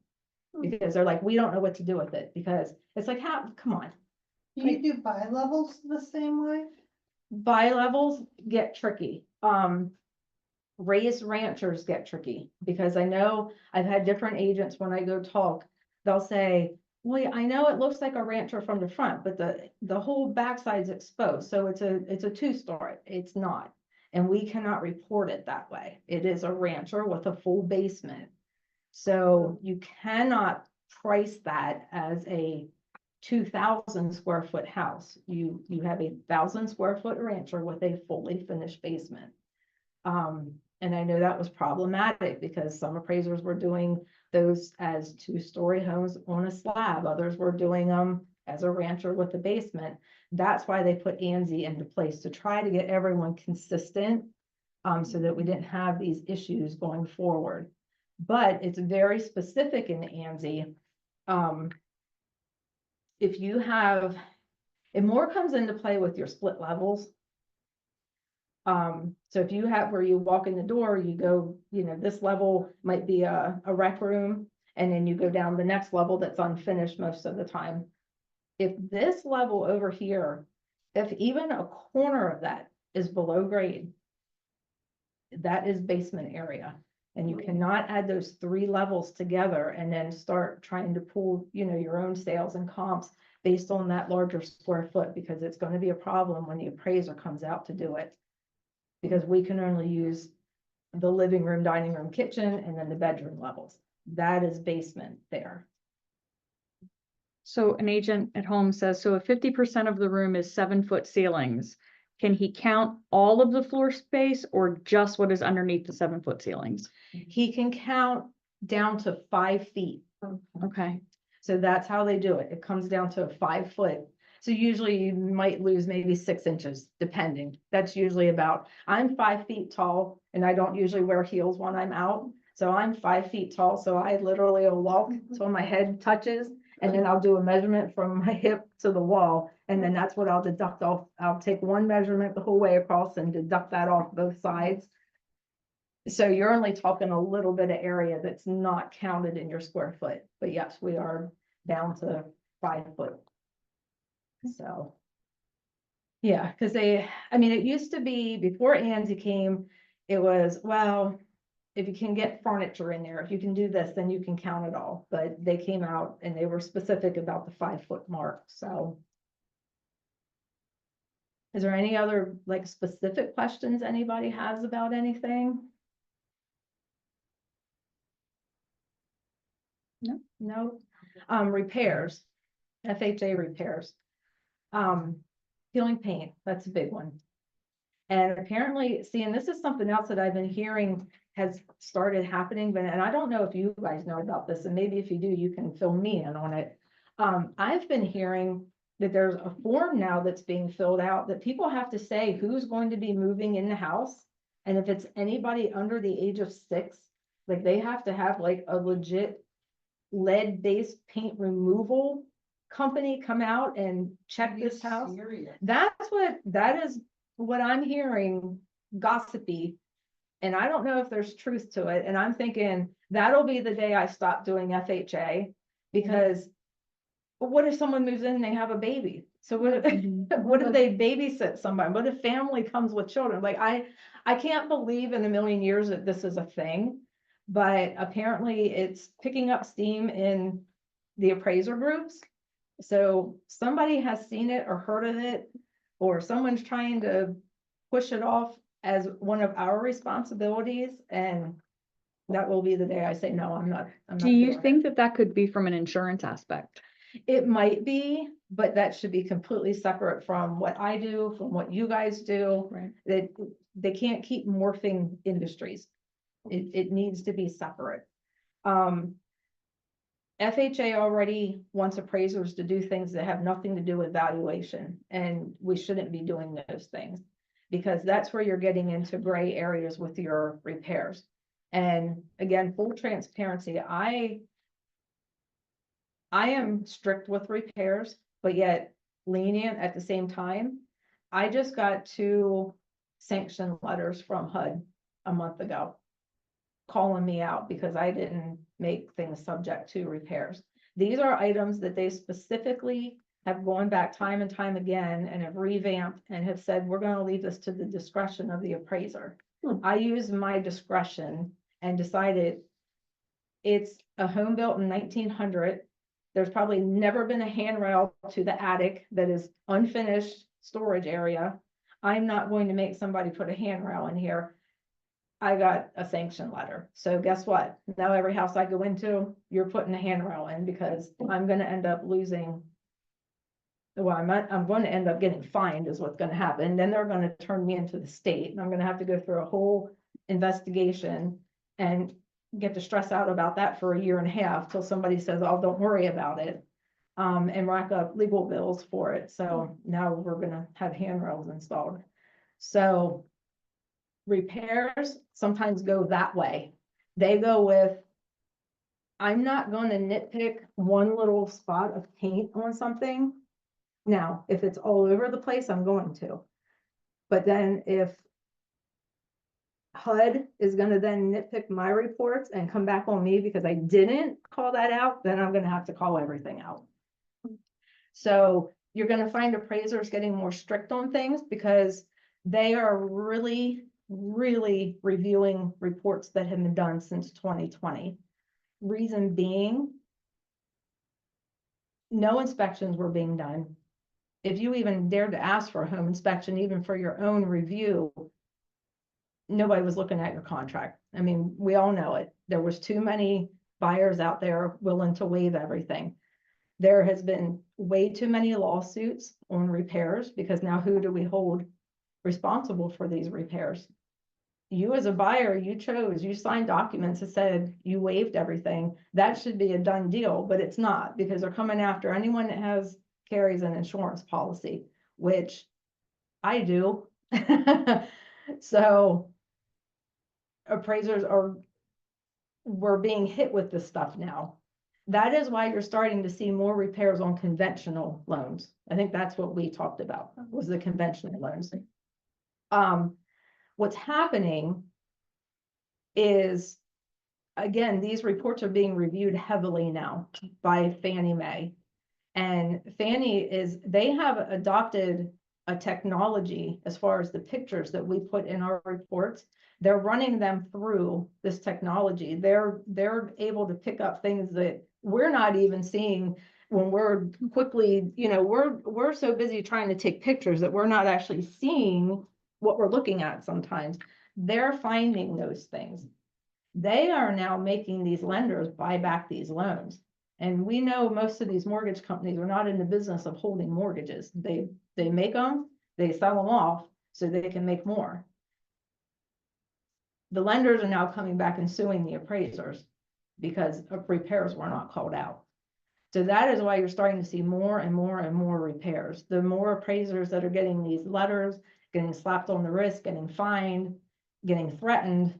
because they're like, we don't know what to do with it, because it's like, how, come on. Do you do bi-levels the same way? Bi-levels get tricky. Raised ranchers get tricky, because I know I've had different agents, when I go talk, they'll say, well, I know it looks like a rancher from the front, but the whole backside's exposed, so it's a 2-story. It's not, and we cannot report it that way. It is a rancher with a full basement. So you cannot price that as a 2,000 square foot house. You have a 1,000 square foot rancher with a fully finished basement. And I know that was problematic, because some appraisers were doing those as 2-story homes on a slab. Others were doing them as a rancher with a basement. That's why they put ANSI into place, to try to get everyone consistent, so that we didn't have these issues going forward. But it's very specific in ANSI. If you have, it more comes into play with your split levels. So if you have where you walk in the door, you go, this level might be a rec room, and then you go down the next level that's unfinished most of the time. If this level over here, if even a corner of that is below grade, that is basement area. And you cannot add those 3 levels together and then start trying to pull, your own sales and comps based on that larger square foot, because it's going to be a problem when the appraiser comes out to do it. Because we can only use the living room, dining room, kitchen, and then the bedroom levels. That is basement there. So an agent at home says, so if 50% of the room is 7-foot ceilings, can he count all of the floor space, or just what is underneath the 7-foot ceilings? He can count down to 5 feet. Okay. So that's how they do it. It comes down to a 5 foot. So usually you might lose maybe 6 inches, depending. That's usually about, I'm 5 feet tall, and I don't usually wear heels when I'm out. So I'm 5 feet tall. So I literally will walk till my head touches, and then I'll do a measurement from my hip to the wall. And then that's what I'll deduct off. I'll take one measurement the whole way across and deduct that off both sides. So you're only talking a little bit of area that's not counted in your square foot. But yes, we are down to 5 foot. So, yeah, because it used to be, before ANSI came, it was, well, if you can get furniture in there, if you can do this, then you can count it all. But they came out and they were specific about the 5 foot mark. So is there any other specific questions anybody has about anything? No. Repairs, FHA repairs. Peeling paint, that's a big one. And apparently, and this is something else that I've been hearing has started happening, and I don't know if you guys know about this, and maybe if you do, you can fill me in on it. I've been hearing that there's a form now that's being filled out that people have to say who's going to be moving in the house. And if it's anybody under the age of 6, they have to have a legit lead-based paint removal company come out and check this house. That is what I'm hearing, gossipy, And I don't know if there's truth to it, and I'm thinking that'll be the day I stop doing FHA, because what if someone moves in and they have a baby? So what if, Mhm. what if they babysit somebody? What if family comes with children? Like, I can't believe in a million years that this is a thing, but apparently it's picking up steam in the appraiser groups. So somebody has seen it or heard of it, or someone's trying to push it off as one of our responsibilities, and that will be the day I say, no, I'm not. Do you doing it." think that that could be from an insurance aspect? It might be, but that should be completely separate from what I do, from what you guys do. Right. That they can't keep morphing industries. It needs to be separate. FHA already wants appraisers to do things that have nothing to do with valuation, and we shouldn't be doing those things. Because that's where you're getting into gray areas with your repairs. And again, full transparency, I am strict with repairs, but yet lenient at the same time. I just got 2 sanction letters from HUD a month ago, calling me out because I didn't make things subject to repairs. These are items that they specifically have gone back time and time again and have revamped and have said, we're gonna leave this to the discretion of the appraiser. I used my discretion and decided it's a home built in 1900. There's probably never been a handrail to the attic that is unfinished storage area. I'm not going to make somebody put a handrail in here. I got a sanction letter. So guess what? Now every house I go into, you're putting a handrail in, because I'm gonna end up losing. Well, I'm going to end up getting fined is what's gonna happen. Then they're gonna turn me into the state, and I'm gonna have to go through a whole investigation and get to stress out about that for 1.5 years till somebody says, oh, don't worry about it. And rack up legal bills for it. So now we're gonna have handrails installed. So repairs sometimes go that way. They go with, I'm not gonna nitpick one little spot of paint on something. Now, if it's all over the place, I'm going to. But then if HUD is gonna then nitpick my reports and come back on me because I didn't call that out, then I'm gonna have to call everything out. So you're gonna find appraisers getting more strict on things because they are really, really reviewing reports that have been done since 2020. Reason being, no inspections were being done. If you even dared to ask for a home inspection, even for your own review, nobody was looking at your contract. I mean, we all know it. There was too many buyers out there willing to waive everything. There has been way too many lawsuits on repairs, because now who do we hold responsible for these repairs? You as a buyer, you signed documents that said you waived everything. That should be a done deal, but it's not, because they're coming after anyone that carries an insurance policy, which I do. So appraisers we're being hit with this stuff now. That is why you're starting to see more repairs on conventional loans. I think that's what we talked about, was the conventional loans. What's happening is, again, these reports are being reviewed heavily now by Fannie Mae. And they have adopted a technology as far as the pictures that we put in our reports. They're running them through this technology. They're able to pick up things that we're not even seeing when we're quickly, we're so busy trying to take pictures that we're not actually seeing what we're looking at sometimes. They're finding those things. They are now making these lenders buy back these loans. And we know most of these mortgage companies are not in the business of holding mortgages. They make them, they sell them off so they can make more. The lenders are now coming back and suing the appraisers because repairs were not called out. So that is why you're starting to see more and more and more repairs. The more appraisers that are getting these letters, getting slapped on the wrist, getting fined, getting threatened,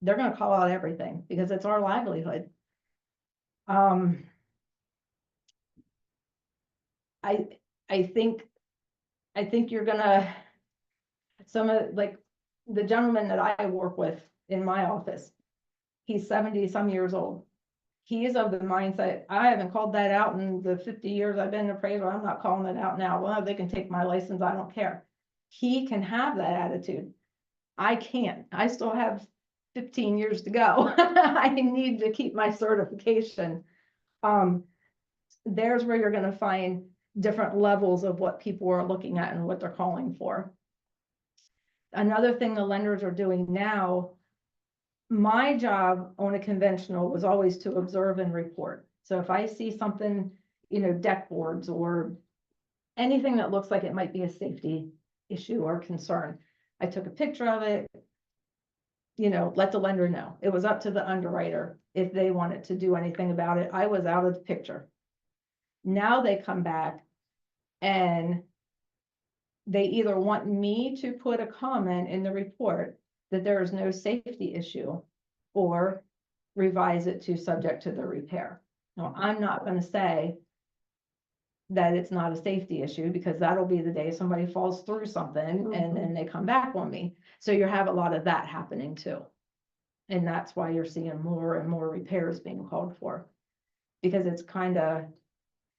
they're going to call out everything because it's our livelihood. I think you're gonna, the gentleman that I work with in my office, he's 70 some years old. He is of the mindset, I haven't called that out in the 50 years I've been an appraiser, I'm not calling it out now. Well, they can take my license, I don't care. He can have that attitude. I can't. I still have 15 years to go. I need to keep my certification. There's where you're gonna find different levels of what people are looking at and what they're calling for. Another thing the lenders are doing now, my job on a conventional was always to observe and report. So if I see something, deck boards or anything that looks like it might be a safety issue or concern, I took a picture of it, let the lender know. It was up to the underwriter if they wanted to do anything about it. I was out of the picture. Now they come back and they either want me to put a comment in the report that there is no safety issue or revise it to subject to the repair. Now, I'm not going to say that it's not a safety issue because that'll be the day somebody falls through something and then they come back on me. So you have a lot of that happening too. And that's why you're seeing more and more repairs being called for. Because it's kind of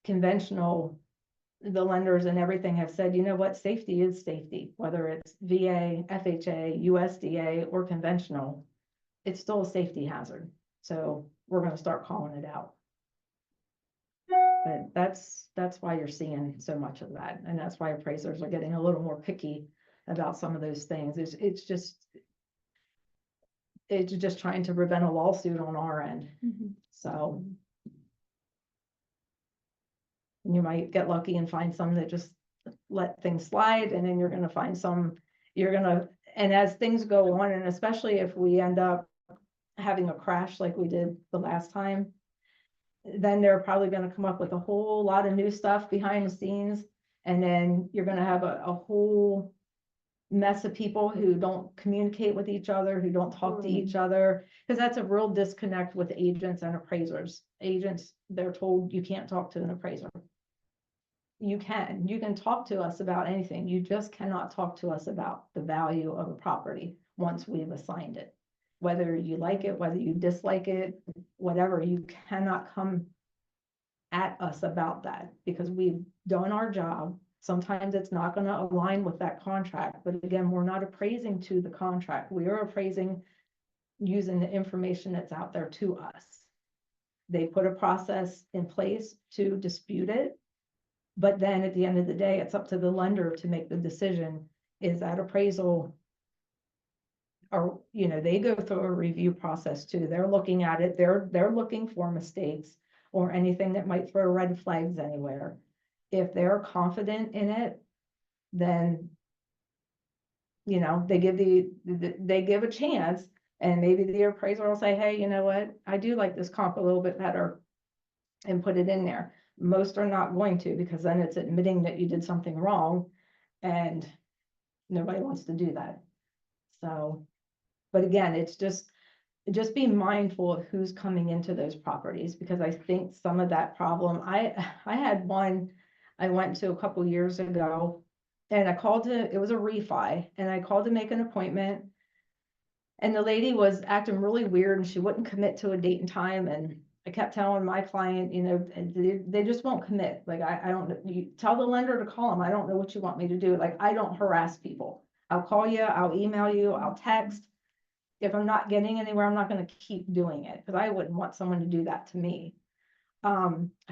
conventional. The lenders and everything have said, you know what, safety is safety, whether it's VA, FHA, USDA, or conventional, it's still a safety hazard. So we're going to start calling it out. But that's why you're seeing so much of that. And that's why appraisers are getting a little more picky about some of those things. It's just trying to prevent a lawsuit on our end. So you might get lucky and find some that just let things slide, and then you're gonna find some, and as things go on, and especially if we end up having a crash like we did the last time, then they're probably gonna come up with a whole lot of new stuff behind the scenes, and then you're gonna have a whole mess of people who don't communicate with each other, who don't talk to each other, because that's a real disconnect with agents and appraisers. Agents, they're told you can't talk to an appraiser. You can talk to us about anything. You just cannot talk to us about the value of a property once we've assigned it. Whether you like it, whether you dislike it, whatever, you cannot come at us about that because we've done our job. Sometimes it's not going to align with that contract, but again, we're not appraising to the contract. We are appraising using the information that's out there to us. They put a process in place to dispute it. But then at the end of the day, it's up to the lender to make the decision. Is that appraisal, or, they go through a review process too. They're looking at it. They're looking for mistakes or anything that might throw red flags anywhere. If they're confident in it, then, they give a chance, and maybe the appraiser will say, hey, you know what? I do like this comp a little bit better, and put it in there. Most are not going to, because then it's admitting that you did something wrong, and nobody wants to do that. So, but again, it's just be mindful of who's coming into those properties, because I think some of that problem, I had one I went to a couple years ago, and I called it was a refi, and I called to make an appointment, and the lady was acting really weird, and she wouldn't commit to a date and time, and I kept telling my client, they just won't commit. Like, I don't, you tell the lender to call them. I don't know what you want me to do. Like, I don't harass people. I'll call you, I'll email you, I'll text. If I'm not getting anywhere, I'm not going to keep doing it, because I wouldn't want someone to do that to me.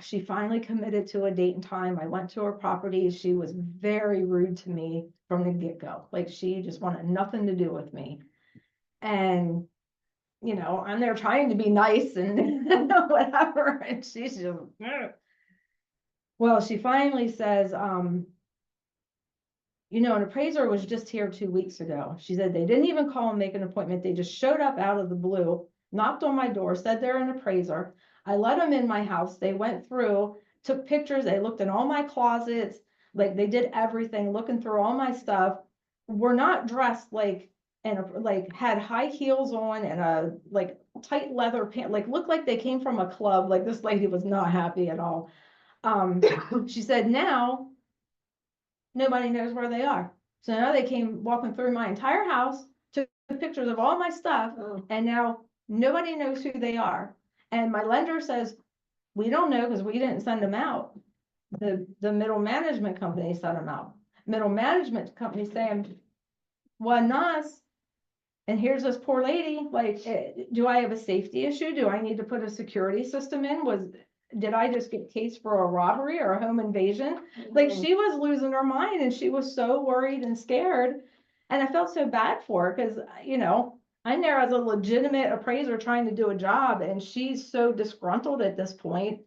She finally committed to a date and time. I went to her property. She was very rude to me from the get-go. Like, she just wanted nothing to do with me. And I'm there trying to be nice and whatever, and she's just, well, she finally says, an appraiser was just here 2 weeks ago. She said they didn't even call and make an appointment. They just showed up out of the blue, knocked on my door, said they're an appraiser. I let them in my house. They went through, took pictures. They looked in all my closets. Like, they did everything, looking through all my stuff. We're not dressed and had high heels on and a tight leather pant, looked like they came from a club. Like, this lady was not happy at all. She said now nobody knows where they are. So now they came walking through my entire house, pictures of all my stuff, Oh. and now nobody knows who they are. And my lender says, we don't know because we didn't send them out. The middle management company sent them out. Middle management company saying, well, us. And here's this poor lady, like, do I have a safety issue? Do I need to put a security system in? Did I just get cased for a robbery or a home invasion? Like, she was losing her mind and she was so worried and scared. And I felt so bad for her because, I'm there as a legitimate appraiser trying to do a job, and she's so disgruntled at this point.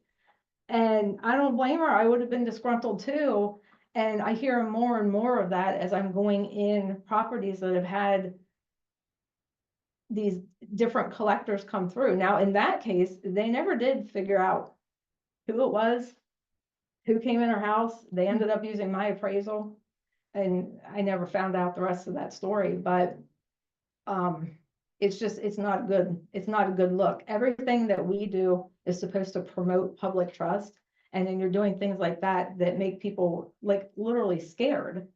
And I don't blame her. I would have been disgruntled too. And I hear more and more of that as I'm going in properties that have had these different collectors come through. Now, in that case, they never did figure out who it was, who came in her house. They ended up using my appraisal, and I never found out the rest of that story, but it's not good. It's not a good look. Everything that we do is supposed to promote public trust. And then you're doing things like that make people like literally scared.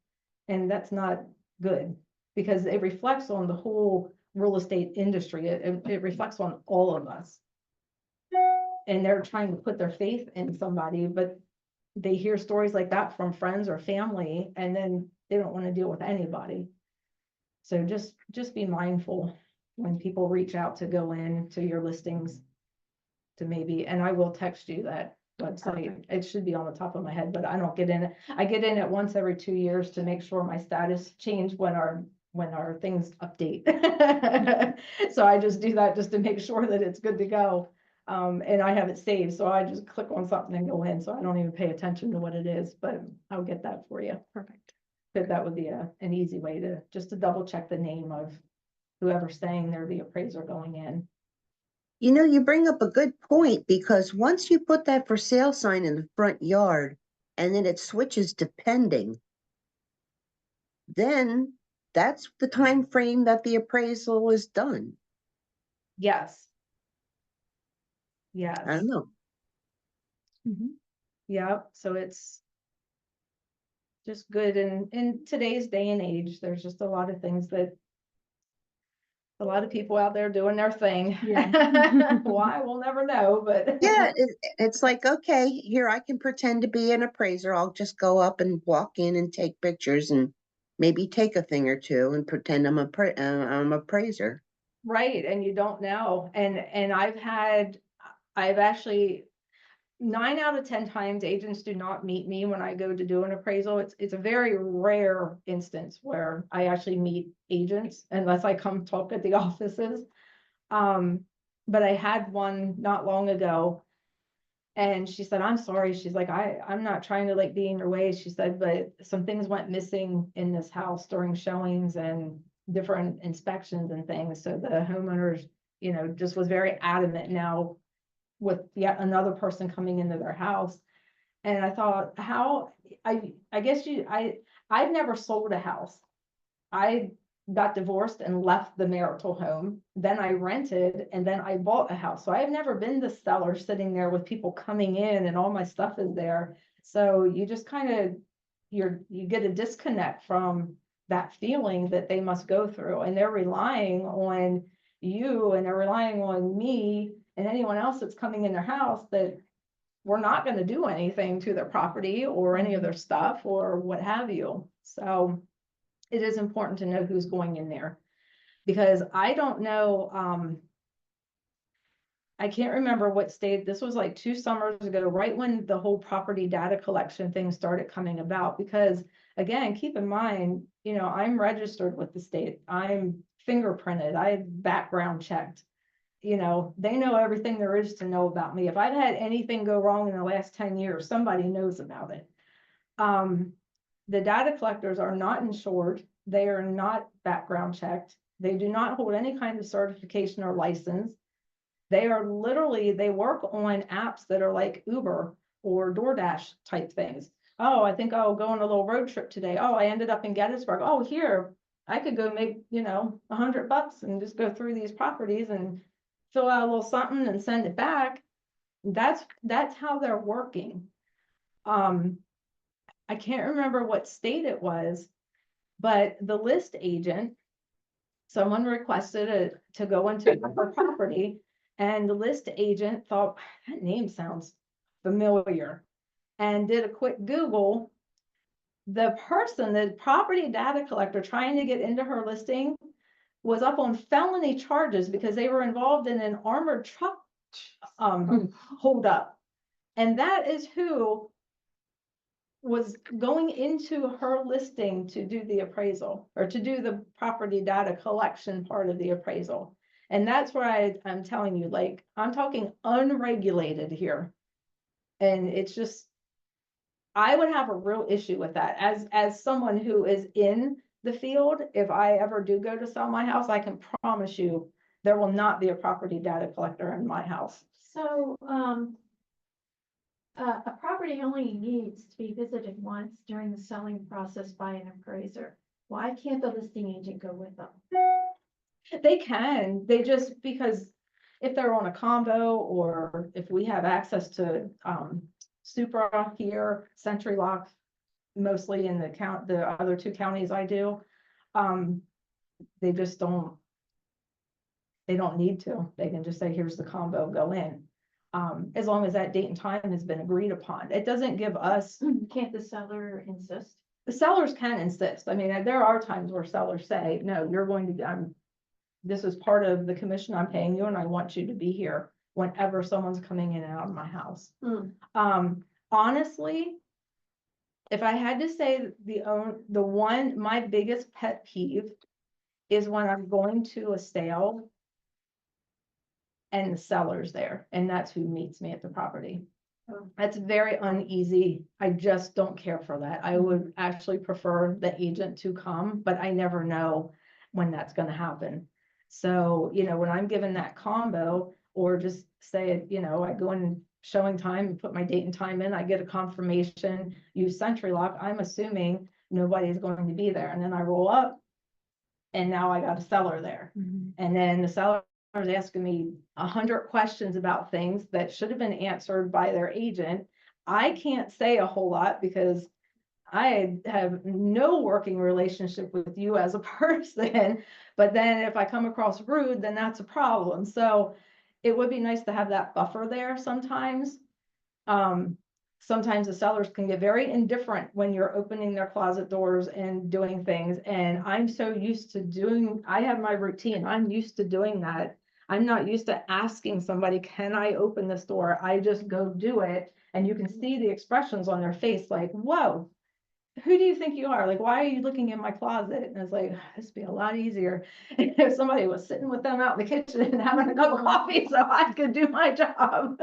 And that's not good because it reflects on the whole real estate industry. It reflects on all of us. And they're trying to put their faith in somebody, but they hear stories like that from friends or family, and then they don't want to deal with anybody. So just be mindful when people reach out to go in to your listings to maybe, and I will text you that website. Perfect. It should be on the top of my head, but I don't get in it. I get in it once every 2 years to make sure my status change when our things update. So I just do that just to make sure that it's good to go. And I have it saved, so I just click on something and go in, so I don't even pay attention to what it is, but I'll get that for you. Perfect. But that would be an easy way to double check the name of whoever's saying they're the appraiser going in. You know, you bring up a good point, because once you put that for sale sign in the front yard and then it switches to pending, then that's the time frame that the appraisal is done. Yes. I Yes, don't know. yep, so it's just good in today's day and age, there's just a lot of things that a lot of people out there doing their thing. Yeah. Why, we'll never know, but. Yeah, it's like, okay, here I can pretend to be an appraiser. I'll just go up and walk in and take pictures and maybe take a thing or two and pretend I'm I'm appraiser. Right, and you don't know, and I've actually 9 out of 10 times agents do not meet me when I go to do an appraisal. It's a very rare instance where I actually meet agents unless I come talk at the offices. But I had one not long ago, and she said, I'm sorry. She's like, I'm not trying to like be in your way. She said, but some things went missing in this house during showings and different inspections and things. So the homeowners, just was very adamant now with yet another person coming into their house. And I thought, I guess I've never sold a house. I got divorced and left the marital home. Then I rented, and then I bought a house. So I've never been the seller sitting there with people coming in and all my stuff is there. So you just kind of, you get a disconnect from that feeling that they must go through, and they're relying on you, and they're relying on me and anyone else that's coming in their house, that we're not going to do anything to their property or any of their stuff or what have you. So it is important to know who's going in there, because I don't know, I can't remember what state, this was like 2 summers ago, right when the whole property data collection thing started coming about. Because again, keep in mind, I'm registered with the state, I'm fingerprinted, I background checked. They know everything there is to know about me. If I've had anything go wrong in the last 10 years, somebody knows about it. The data collectors are not insured. They are not background checked. They do not hold any kind of certification or license. They work on apps that are like Uber or DoorDash type things. Oh, I think I'll go on a little road trip today. Oh, I ended up in Gettysburg. Oh, here, I could go make, $100 and just go through these properties and fill out a little something and send it back. That's how they're working. I can't remember what state it was, but the list agent someone requested it to go into her property, and the list agent thought, that name sounds familiar, and did a quick Google. The person, the property data collector trying to get into her listing was up on felony charges because they were involved in an armored truck holdup. And that is who was going into her listing to do the appraisal, or to do the property data collection part of the appraisal. And that's where I'm telling you, like, I'm talking unregulated here. And it's just, I would have a real issue with that as someone who is in the field. If I ever do go to sell my house, I can promise you there will not be a property data collector in my house. So, a property only needs to be visited once during the selling process by an appraiser. Why can't the listing agent go with them? They can, they just, because if they're on a combo, or if we have access to, Supra here, Century Lock, mostly in the other two counties I do, they just don't, they don't need to, they can just say, here's the combo, go in. As long as that date and time has been agreed upon, it doesn't give us, Can't the seller insist? the sellers can insist. I mean, there are times where sellers say, no, you're going to, this is part of the commission I'm paying you, and I want you to be here whenever someone's coming in and out of my house. Honestly, if I had to say my biggest pet peeve is when I'm going to a sale and the seller's there, and that's who meets me at the property. That's very uneasy. I just don't care for that. I would actually prefer the agent to come, but I never know when that's gonna happen. So, when I'm given that combo, or just say, I go in showing time and put my date and time in, I get a confirmation, use Century Lock, I'm assuming nobody's going to be there. And then I roll up and now I got a seller there. And then the seller is asking me 100 questions about things that should have been answered by their agent. I can't say a whole lot because I have no working relationship with you as a person, but then if I come across rude, then that's a problem. So it would be nice to have that buffer there sometimes. Sometimes the sellers can get very indifferent when you're opening their closet doors and doing things. And I'm so used to I have my routine. I'm used to doing that. I'm not used to asking somebody, can I open this door? I just go do it. And you can see the expressions on their face like, whoa, who do you think you are? Like, why are you looking in my closet? And it's like, this would be a lot easier if somebody was sitting with them out in the kitchen and having a cup of coffee so I could do my job.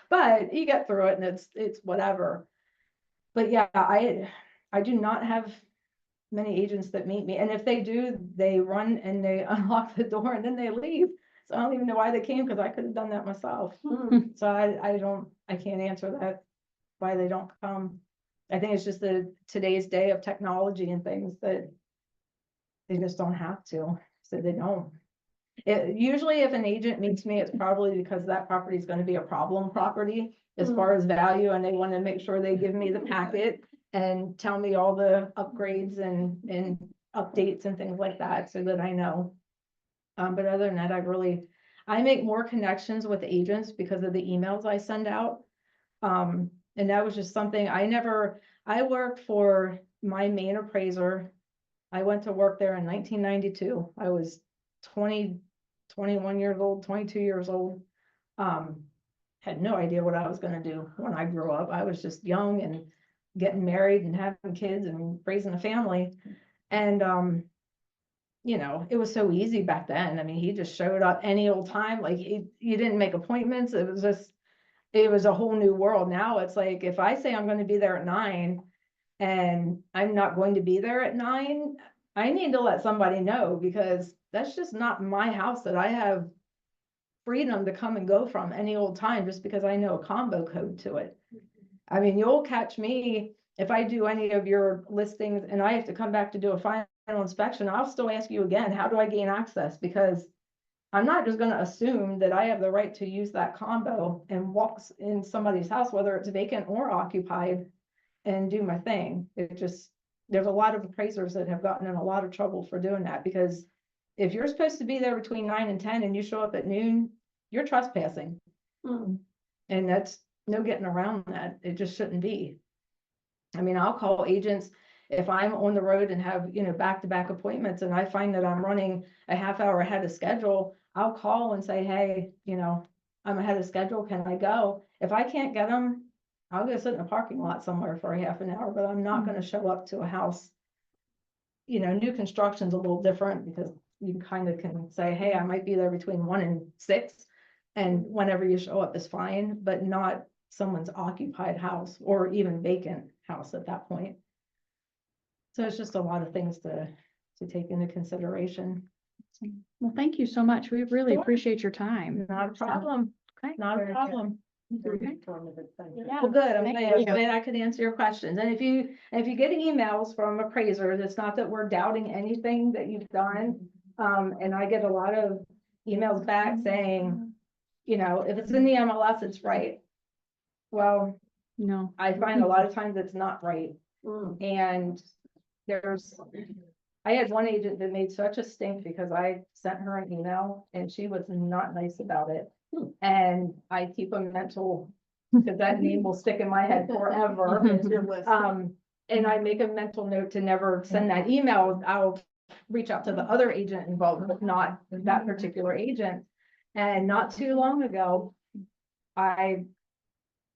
But you get through it and it's whatever. But yeah, I do not have many agents that meet me. And if they do, they run and they unlock the door and then they leave. So I don't even know why they came, because I could have done that myself. So I can't answer that, why they don't come. I think it's just today's day of technology and things that they just don't have to, so they don't. Usually if an agent meets me, it's probably because that property is going to be a problem property as far as value, and they want to make sure they give me the packet and tell me all the upgrades and updates and things like that, so that I know. But other than that, I make more connections with agents because of the emails I send out. And that was just something I worked for my main appraiser. I went to work there in 1992. I was 21 years old, 22 years old. Had no idea what I was going to do when I grew up. I was just young and getting married and having kids and raising a family. And, it was so easy back then. I mean, he just showed up any old time. Like you didn't make appointments. It was a whole new world. Now it's like, if I say I'm going to be there at 9 and I'm not going to be there at 9, I need to let somebody know, because that's just not my house that I have freedom to come and go from any old time just because I know a combo code to it. I mean, you'll catch me if I do any of your listings and I have to come back to do a final inspection, I'll still ask you again, how do I gain access? Because I'm not just gonna assume that I have the right to use that combo and walk in somebody's house, whether it's vacant or occupied, and do my thing. There's a lot of appraisers that have gotten in a lot of trouble for doing that, because if you're supposed to be there between 9 and 10 and you show up at noon, you're trespassing. Mm. And that's no getting around that. It just shouldn't be. I mean, I'll call agents if I'm on the road and have, you know, back-to-back appointments and I find that I'm running a half hour ahead of schedule, I'll call and say, hey, you know, I'm ahead of schedule. Can I go? If I can't get them, I'll go sit in a parking lot somewhere for a half an hour, but I'm not going to show up to a house. You know, new construction's a little different because you kind of can say, hey, I might be there between 1 and 6. And whenever you show up is fine, but not someone's occupied house or even vacant house at that point. So it's just a lot of things to take into consideration. Well, thank you so much. We really Sure. appreciate your time. Not a problem, Okay. not a Very good. problem. Very Okay. informative, thank you. Well, good, I'm Thank glad, you. glad I could answer your questions. And if you get emails from appraisers, it's not that we're doubting anything that you've done. And I get a lot of emails back saying, you know, if it's in the MLS, it's right. Well, No. I find a lot of times it's not right. Mm. And I had one agent that made such a stink because I sent her an email and she was not nice about it. And I keep a mental, because that name will stick in my head forever. And I make a mental note to never send that email. I'll reach out to the other agent involved, but not that particular agent. And not too long ago, I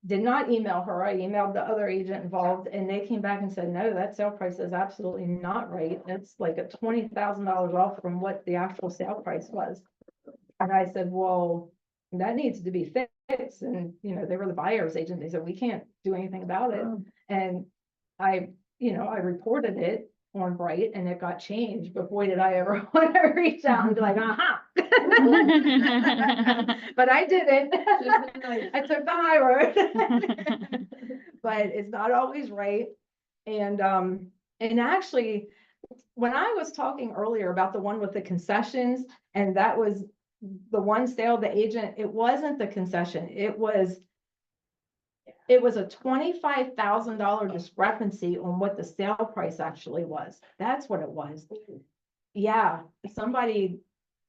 did not email her. I emailed the other agent involved and they came back and said, no, that sale price is absolutely not right. It's like a $20,000 off from what the actual sale price was. And I said, well, that needs to be fixed. And, you know, they were the buyer's agent. They said, we can't do anything about it. And I reported it on Bright and it got changed, but boy, did I ever want to reach out and be like, aha. But I didn't. I took the high road. But it's not always right. And actually, when I was talking earlier about the one with the concessions, and that was the one sale, the agent, it wasn't the concession, it was a $25,000 discrepancy on what the sale price actually was. That's what it was. Yeah, somebody,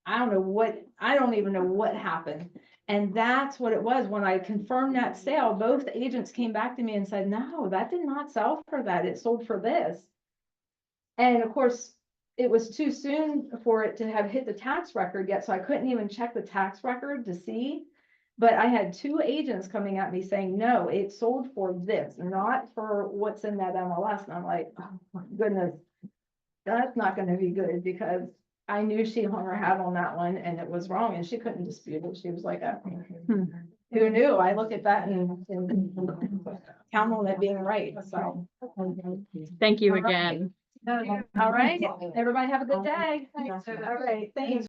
I don't even know what happened. And that's what it was. When I confirmed that sale, both agents came back to me and said, no, that did not sell for that. It sold for this. And of course, it was too soon for it to have hit the tax record yet, so I couldn't even check the tax record to see. But I had 2 agents coming at me saying, no, it sold for this, not for what's in that MLS. And I'm like, oh my goodness, that's not going to be good, because I knew she hung her hat on that one and it was wrong and she couldn't dispute it. She was like, who knew? I look at that and count on it being right. So, Thank you All right. again. all right, everybody have a good day. All right, thanks.